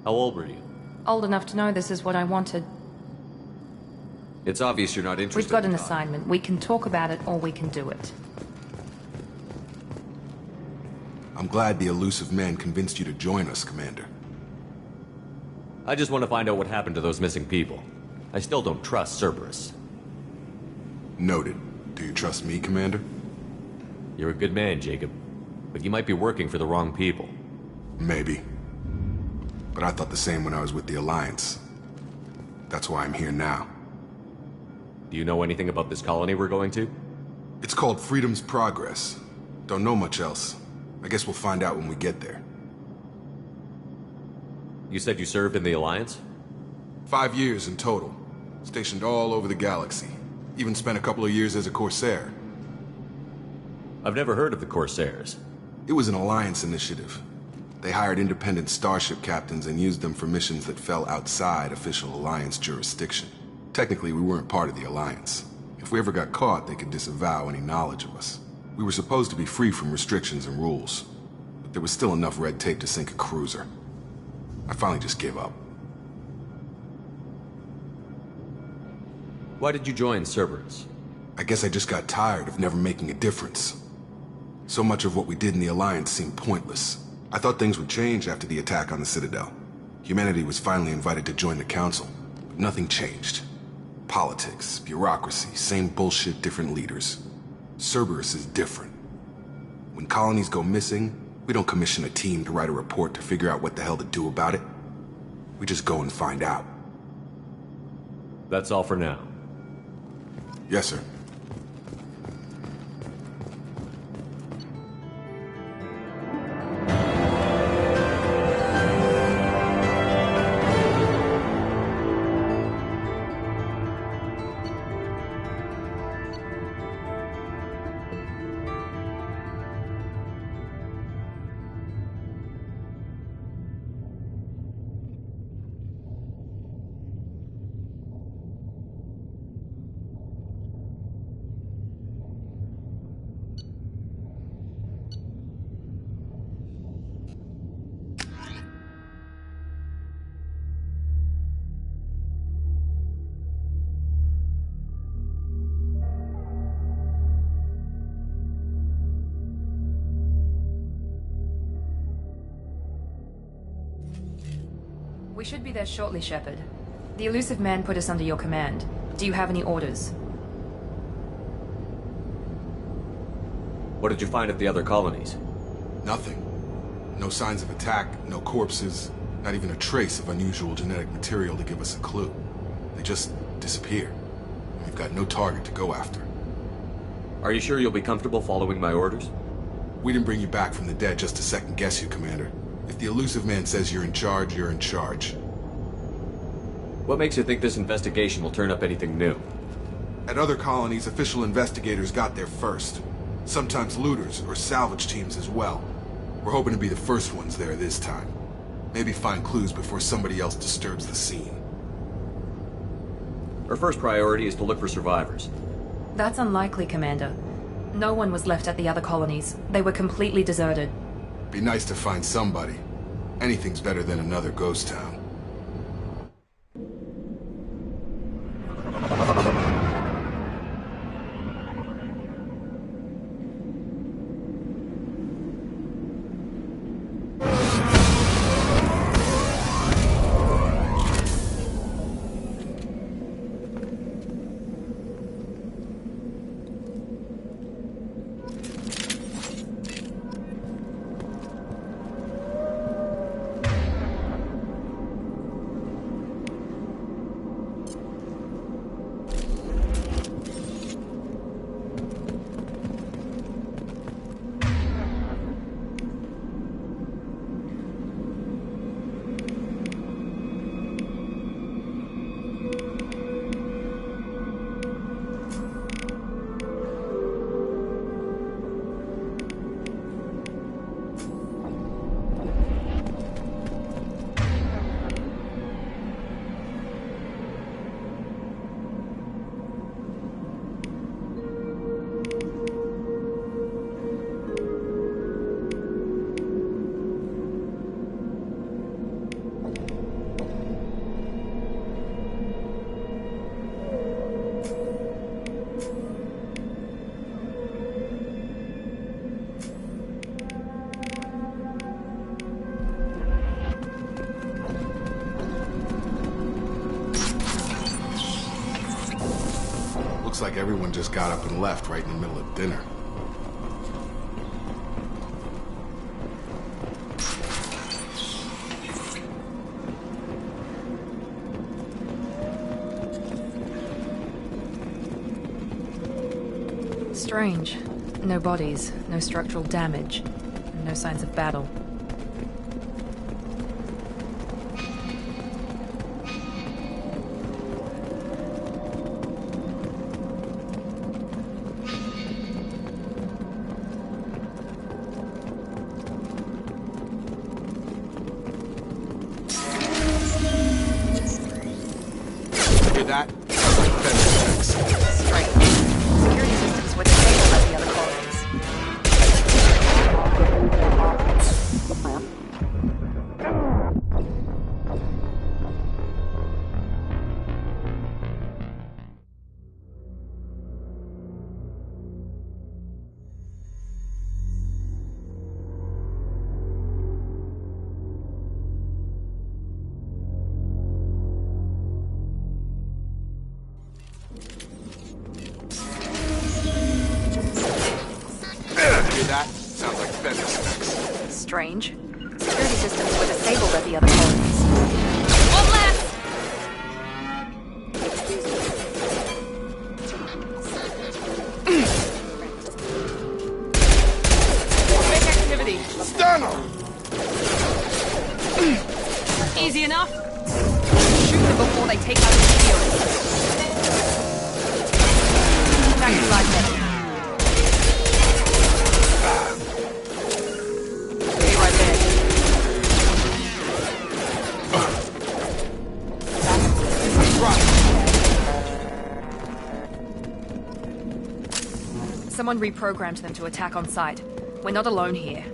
How old were you? Old enough to know this is what I wanted. It's obvious you're not interested. We've got an assignment. We can talk about it or we can do it. I'm glad the Illusive Man convinced you to join us, Commander. I just want to find out what happened to those missing people. I still don't trust Cerberus. Noted. Do you trust me, Commander? You're a good man, Jacob. But you might be working for the wrong people. Maybe. But I thought the same when I was with the Alliance. That's why I'm here now. Do you know anything about this colony we're going to? It's called Freedom's Progress. Don't know much else. I guess we'll find out when we get there. You said you served in the Alliance? 5 years in total. Stationed all over the galaxy. Even spent a couple of years as a Corsair. I've never heard of the Corsairs. It was an Alliance initiative. They hired independent starship captains and used them for missions that fell outside official Alliance jurisdiction. Technically, we weren't part of the Alliance. If we ever got caught, they could disavow any knowledge of us. We were supposed to be free from restrictions and rules. But there was still enough red tape to sink a cruiser. I finally just gave up. Why did you join Cerberus? I guess I just got tired of never making a difference. So much of what we did in the Alliance seemed pointless. I thought things would change after the attack on the Citadel. Humanity was finally invited to join the Council, but nothing changed. Politics, bureaucracy, same bullshit, different leaders. Cerberus is different. When colonies go missing, we don't commission a team to write a report to figure out what the hell to do about it. We just go and find out. That's all for now. Yes, sir. We should be there shortly, Shepard. The Illusive Man put us under your command. Do you have any orders? What did you find at the other colonies? Nothing. No signs of attack, no corpses, not even a trace of unusual genetic material to give us a clue. They just disappear. We've got no target to go after. Are you sure you'll be comfortable following my orders? We didn't bring you back from the dead just to second guess you, Commander. If the Illusive Man says you're in charge, you're in charge. What makes you think this investigation will turn up anything new? At other colonies, official investigators got there first. Sometimes looters or salvage teams as well. We're hoping to be the first ones there this time. Maybe find clues before somebody else disturbs the scene. Our first priority is to look for survivors. That's unlikely, Commander. No one was left at the other colonies. They were completely deserted. Be nice to find somebody. Anything's better than another ghost town. Looks like everyone just got up and left right in the middle of dinner. Strange. No bodies, no structural damage, and no signs of battle. Hear that? Strike. Security systems were disabled at the other colonies. Hear that? Sounds like Fender specs. Strange. Security systems were disabled at the other colonies. One less! Quick activity. Stun him! Easy enough. Shoot them before they take out the security. Back to life then. Stay right there. Someone reprogrammed them to attack on sight. We're not alone here.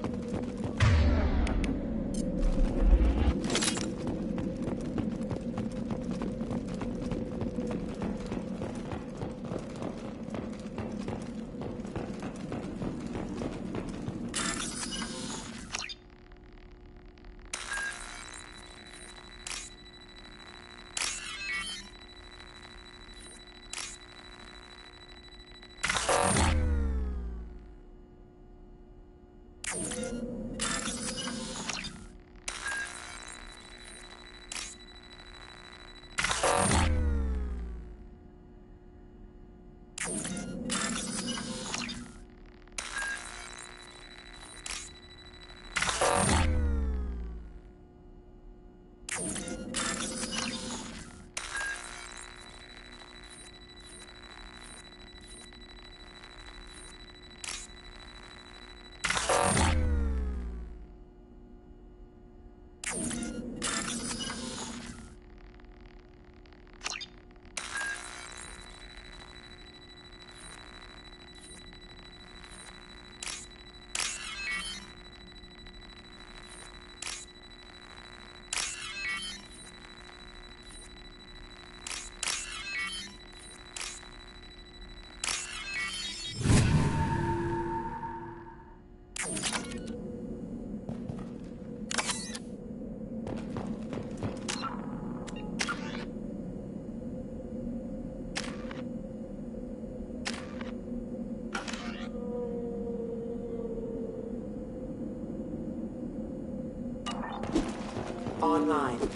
Online. Short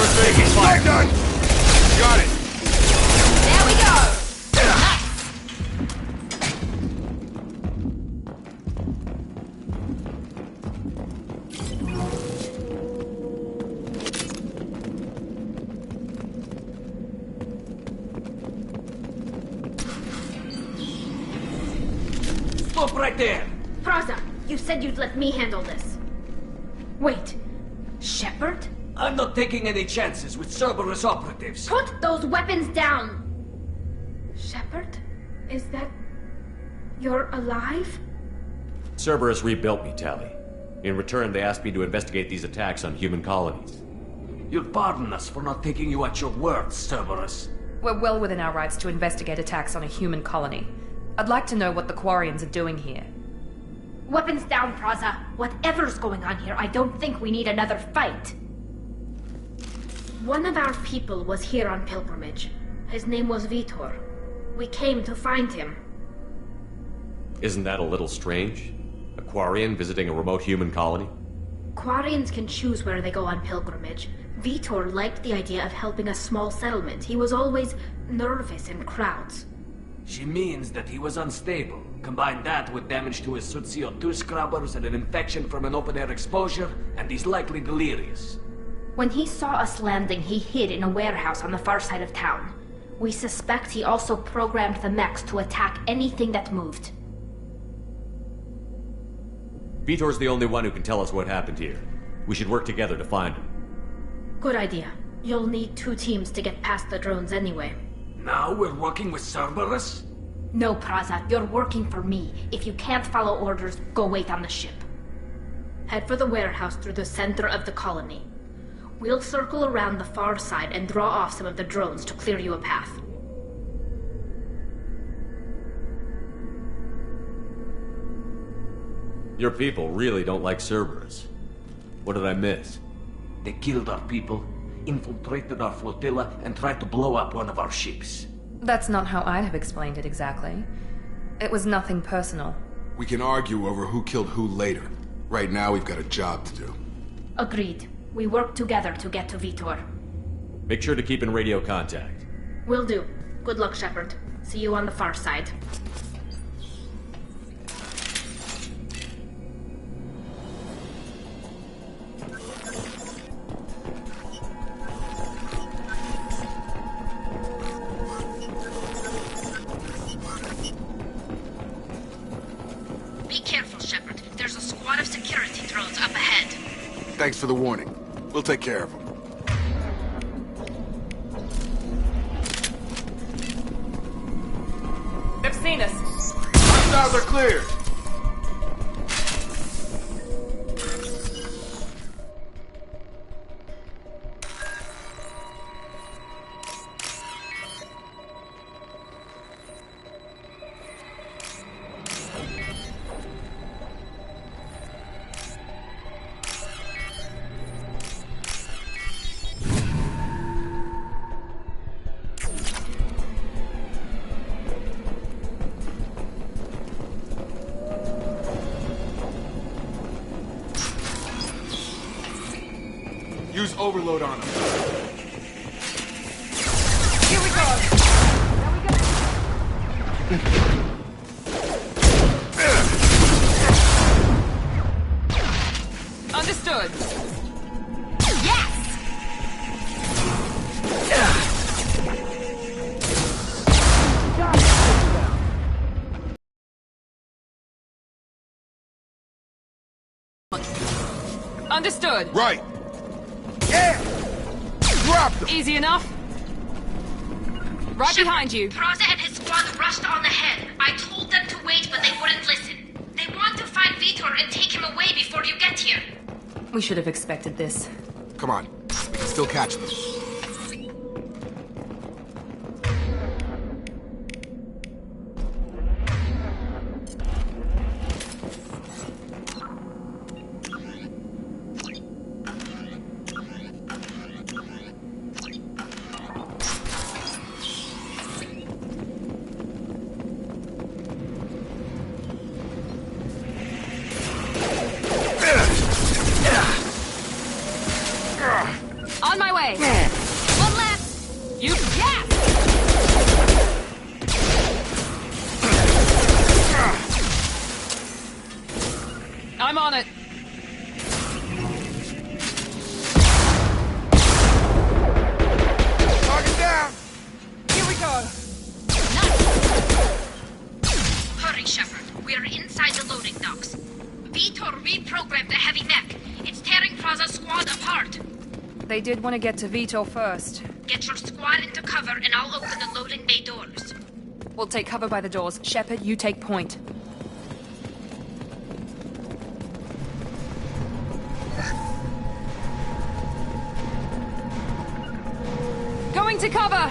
thing, he's fire done! Got it! There we go! Stop right there! Praza, you said you'd let me handle this. Wait, Shepard? I'm not taking any chances with Cerberus operatives. Put those weapons down! Shepard? Is that... you're alive? Cerberus rebuilt me, Tali. In return, they asked me to investigate these attacks on human colonies. You'll pardon us for not taking you at your word, Cerberus. We're well within our rights to investigate attacks on a human colony. I'd like to know what the Quarians are doing here. Weapons down, Praza. Whatever's going on here, I don't think we need another fight. One of our people was here on pilgrimage. His name was Vitor. We came to find him. Isn't that a little strange? A Quarian visiting a remote human colony? Quarians can choose where they go on pilgrimage. Vitor liked the idea of helping a small settlement. He was always nervous in crowds. She means that he was unstable. Combine that with damage to his CO2 scrubbers and an infection from an open-air exposure, and he's likely delirious. When he saw us landing, he hid in a warehouse on the far side of town. We suspect he also programmed the mechs to attack anything that moved. Vitor's the only one who can tell us what happened here. We should work together to find him. Good idea. You'll need 2 teams to get past the drones anyway. Now we're working with Cerberus? No, Praza, you're working for me. If you can't follow orders, go wait on the ship. Head for the warehouse through the center of the colony. We'll circle around the far side and draw off some of the drones to clear you a path. Your people really don't like Cerberus. What did I miss? They killed our people, infiltrated our flotilla, and tried to blow up one of our ships. That's not how I'd have explained it exactly. It was nothing personal. We can argue over who killed who later. Right now, we've got a job to do. Agreed. We work together to get to Vitor. Make sure to keep in radio contact. Will do. Good luck, Shepard. See you on the far side. Be careful, Shepard. There's a squad of security drones up ahead. Thanks for the warning. We'll take care of them. They've seen us. Hostiles are cleared. Use overload on him. Here we go. Understood. Yes! Understood. Right. Yeah! Drop them! Easy enough. Right behind you. Praza and his squad rushed on ahead. I told them to wait, but they wouldn't listen. They want to find Vitor and take him away before you get here. We should have expected this. Come on. We can still catch them. On my way. One left. You. Yes. I'm on it. Target down. Here we go. Hurry, Shepard. We are inside the loading docks. Vitor reprogrammed the heavy mech. It's tearing Praza's squad apart. They did want to get to Vitor first. Get your squad into cover and I'll open the loading bay doors. We'll take cover by the doors. Shepard, you take point. Going to cover.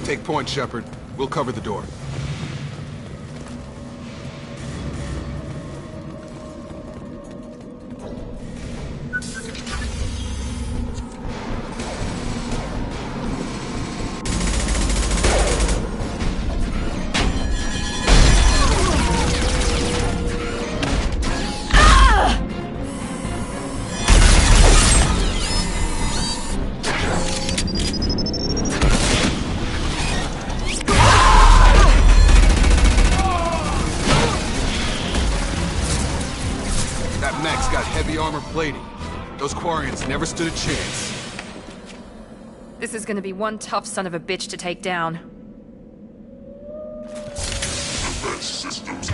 Take point, Shepard. We'll cover the door. Mech's got heavy armor plating. Those Quarians never stood a chance. This is gonna be one tough son of a bitch to take down. Defense systems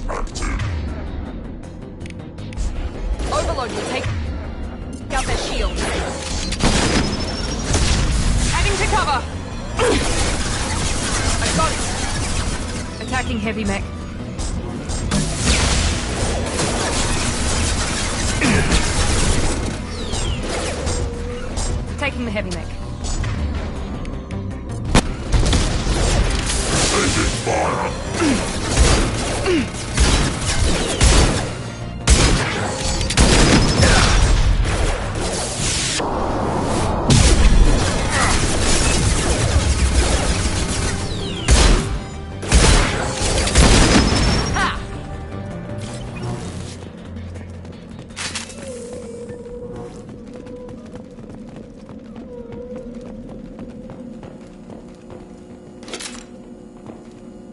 active. Overload will take out their shields. Heading to cover. I got it. Attacking heavy mech. Taking the heavy mech. Taking fire.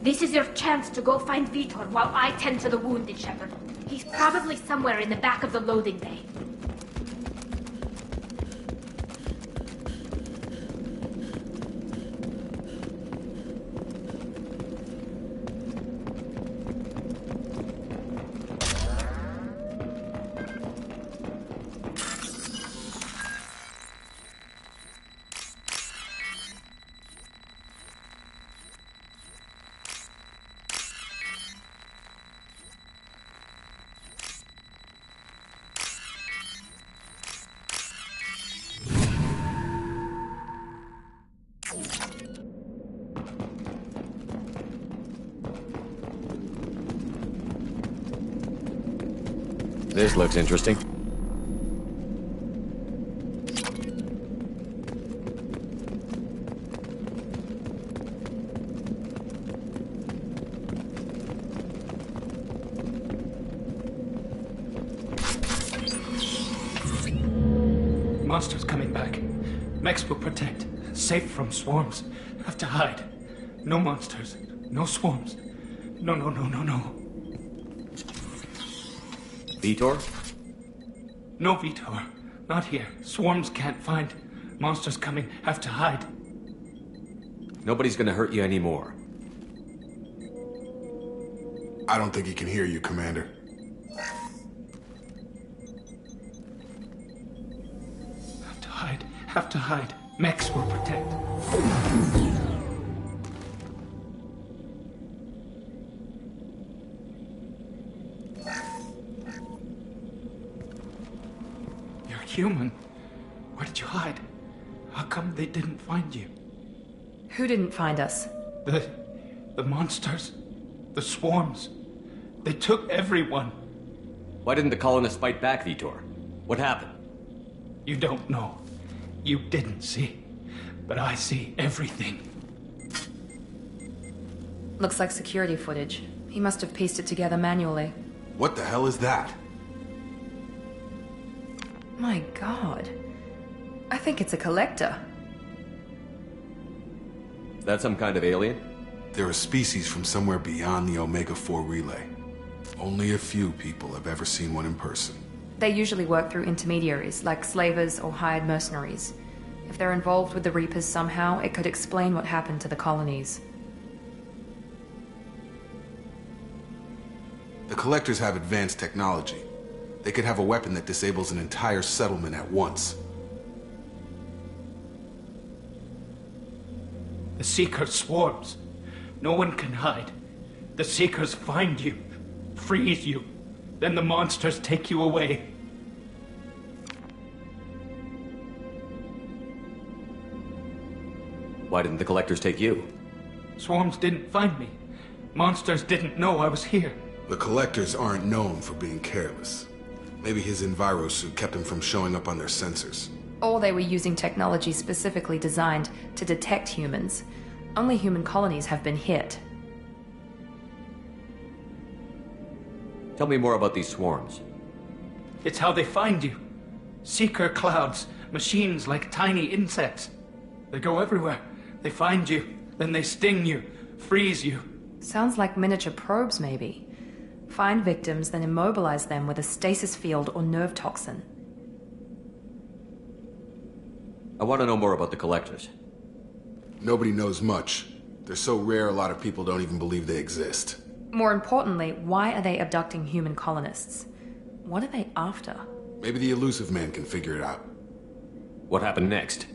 This is your chance to go find Vitor while I tend to the wounded, Shepard. He's probably somewhere in the back of the loading bay. This looks interesting. Monsters coming back. Mechs will protect. Safe from swarms. Have to hide. No monsters. No swarms. No. Vitor? No Vitor. Not here. Swarms can't find. Monsters coming. Have to hide. Nobody's gonna hurt you anymore. I don't think he can hear you, Commander. Have to hide. Mechs will protect. You're human. Where did you hide? How come they didn't find you? Who didn't find us? The monsters. The swarms. They took everyone. Why didn't the colonists fight back, Vitor? What happened? You don't know. You didn't see. But I see everything. Looks like security footage. He must have pieced it together manually. What the hell is that? My god. I think it's a collector. Is that some kind of alien? They're a species from somewhere beyond the Omega-4 relay. Only a few people have ever seen one in person. They usually work through intermediaries, like slavers or hired mercenaries. If they're involved with the Reapers somehow, it could explain what happened to the colonies. The Collectors have advanced technology. They could have a weapon that disables an entire settlement at once. The Seeker swarms. No one can hide. The Seekers find you, freeze you, then the monsters take you away. Why didn't the Collectors take you? Swarms didn't find me. Monsters didn't know I was here. The Collectors aren't known for being careless. Maybe his Enviro suit kept him from showing up on their sensors. Or they were using technology specifically designed to detect humans. Only human colonies have been hit. Tell me more about these swarms. It's how they find you. Seeker clouds, machines like tiny insects. They go everywhere. They find you, then they sting you, freeze you. Sounds like miniature probes, maybe. Find victims, then immobilize them with a stasis field or nerve toxin. I want to know more about the Collectors. Nobody knows much. They're so rare, a lot of people don't even believe they exist. More importantly, why are they abducting human colonists? What are they after? Maybe the Elusive Man can figure it out. What happened next?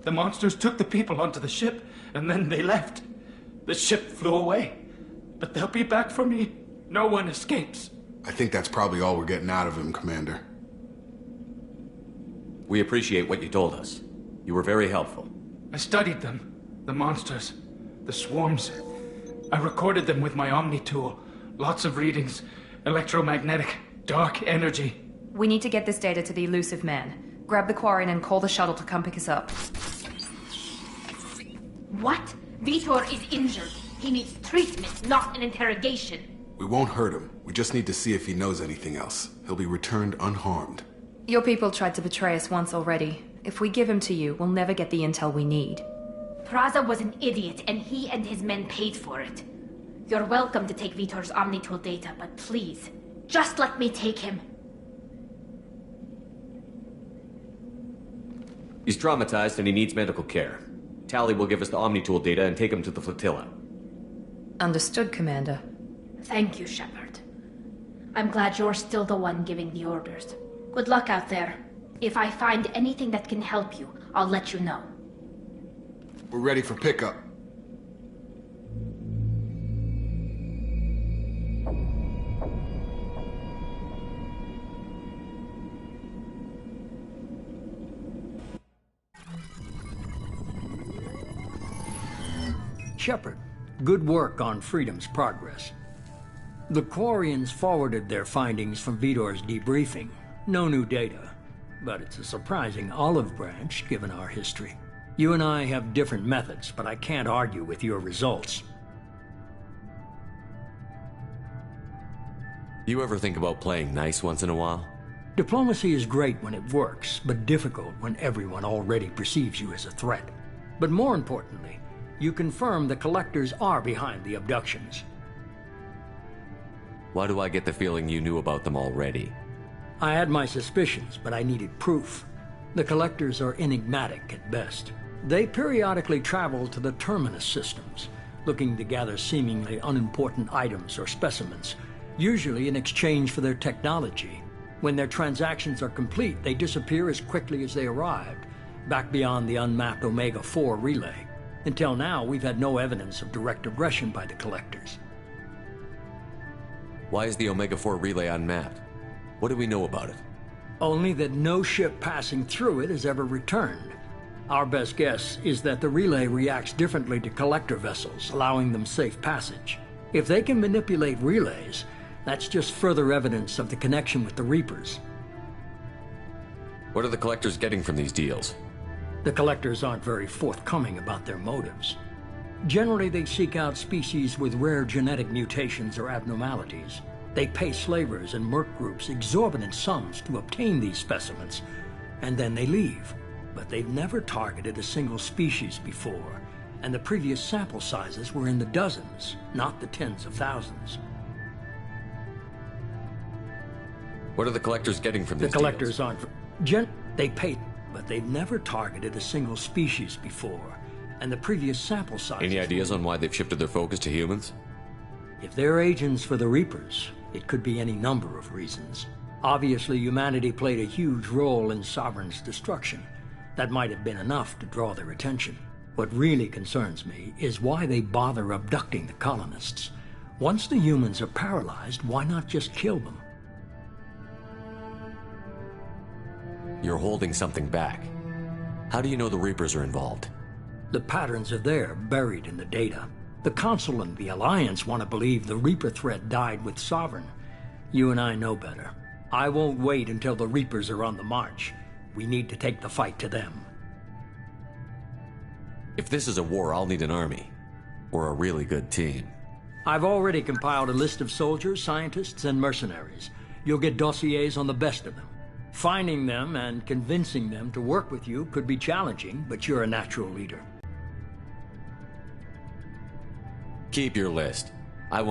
The monsters took the people onto the ship, and then they left. The ship flew away. But they'll be back for me. No one escapes. I think that's probably all we're getting out of him, Commander. We appreciate what you told us. You were very helpful. I studied them. The monsters. The swarms. I recorded them with my Omni tool. Lots of readings. Electromagnetic. Dark energy. We need to get this data to the Elusive Man. Grab the Quarian and call the shuttle to come pick us up. What? Vitor is injured. He needs treatment, not an interrogation. We won't hurt him. We just need to see if he knows anything else. He'll be returned unharmed. Your people tried to betray us once already. If we give him to you, we'll never get the intel we need. Praza was an idiot, and he and his men paid for it. You're welcome to take Vitor's Omnitool data, but please, just let me take him. He's traumatized and he needs medical care. Tali will give us the Omnitool data and take him to the flotilla. Understood, Commander. Thank you, Shepard. I'm glad you're still the one giving the orders. Good luck out there. If I find anything that can help you, I'll let you know. We're ready for pickup. Shepard, good work on Freedom's progress. The Quarians forwarded their findings from Vitor's debriefing. No new data, but it's a surprising olive branch given our history. You and I have different methods, but I can't argue with your results. You ever think about playing nice once in a while? Diplomacy is great when it works, but difficult when everyone already perceives you as a threat. But more importantly, you confirm the Collectors are behind the abductions. Why do I get the feeling you knew about them already? I had my suspicions, but I needed proof. The Collectors are enigmatic at best. They periodically travel to the Terminus systems, looking to gather seemingly unimportant items or specimens, usually in exchange for their technology. When their transactions are complete, they disappear as quickly as they arrived, back beyond the unmapped Omega-4 relay. Until now, we've had no evidence of direct aggression by the Collectors. Why is the Omega-4 relay unmapped? What do we know about it? Only that no ship passing through it has ever returned. Our best guess is that the relay reacts differently to Collector vessels, allowing them safe passage. If they can manipulate relays, that's just further evidence of the connection with the Reapers. What are the Collectors getting from these deals? The Collectors aren't very forthcoming about their motives. Generally, they seek out species with rare genetic mutations or abnormalities. They pay slavers and merc groups exorbitant sums to obtain these specimens, and then they leave. But they've never targeted a single species before, and the previous sample sizes were in the dozens, not the tens of thousands. What are the Collectors getting from these The Collectors deals? aren't... They pay... but they've never targeted a single species before, and the previous sample sizes... Any ideas on why they've shifted their focus to humans? If they're agents for the Reapers, it could be any number of reasons. Obviously, humanity played a huge role in Sovereign's destruction. That might have been enough to draw their attention. What really concerns me is why they bother abducting the colonists. Once the humans are paralyzed, why not just kill them? You're holding something back. How do you know the Reapers are involved? The patterns are there, buried in the data. The Council and the Alliance want to believe the Reaper threat died with Sovereign. You and I know better. I won't wait until the Reapers are on the march. We need to take the fight to them. If this is a war, I'll need an army. Or a really good team. I've already compiled a list of soldiers, scientists, and mercenaries. You'll get dossiers on the best of them. Finding them and convincing them to work with you could be challenging, but you're a natural leader. Keep your list.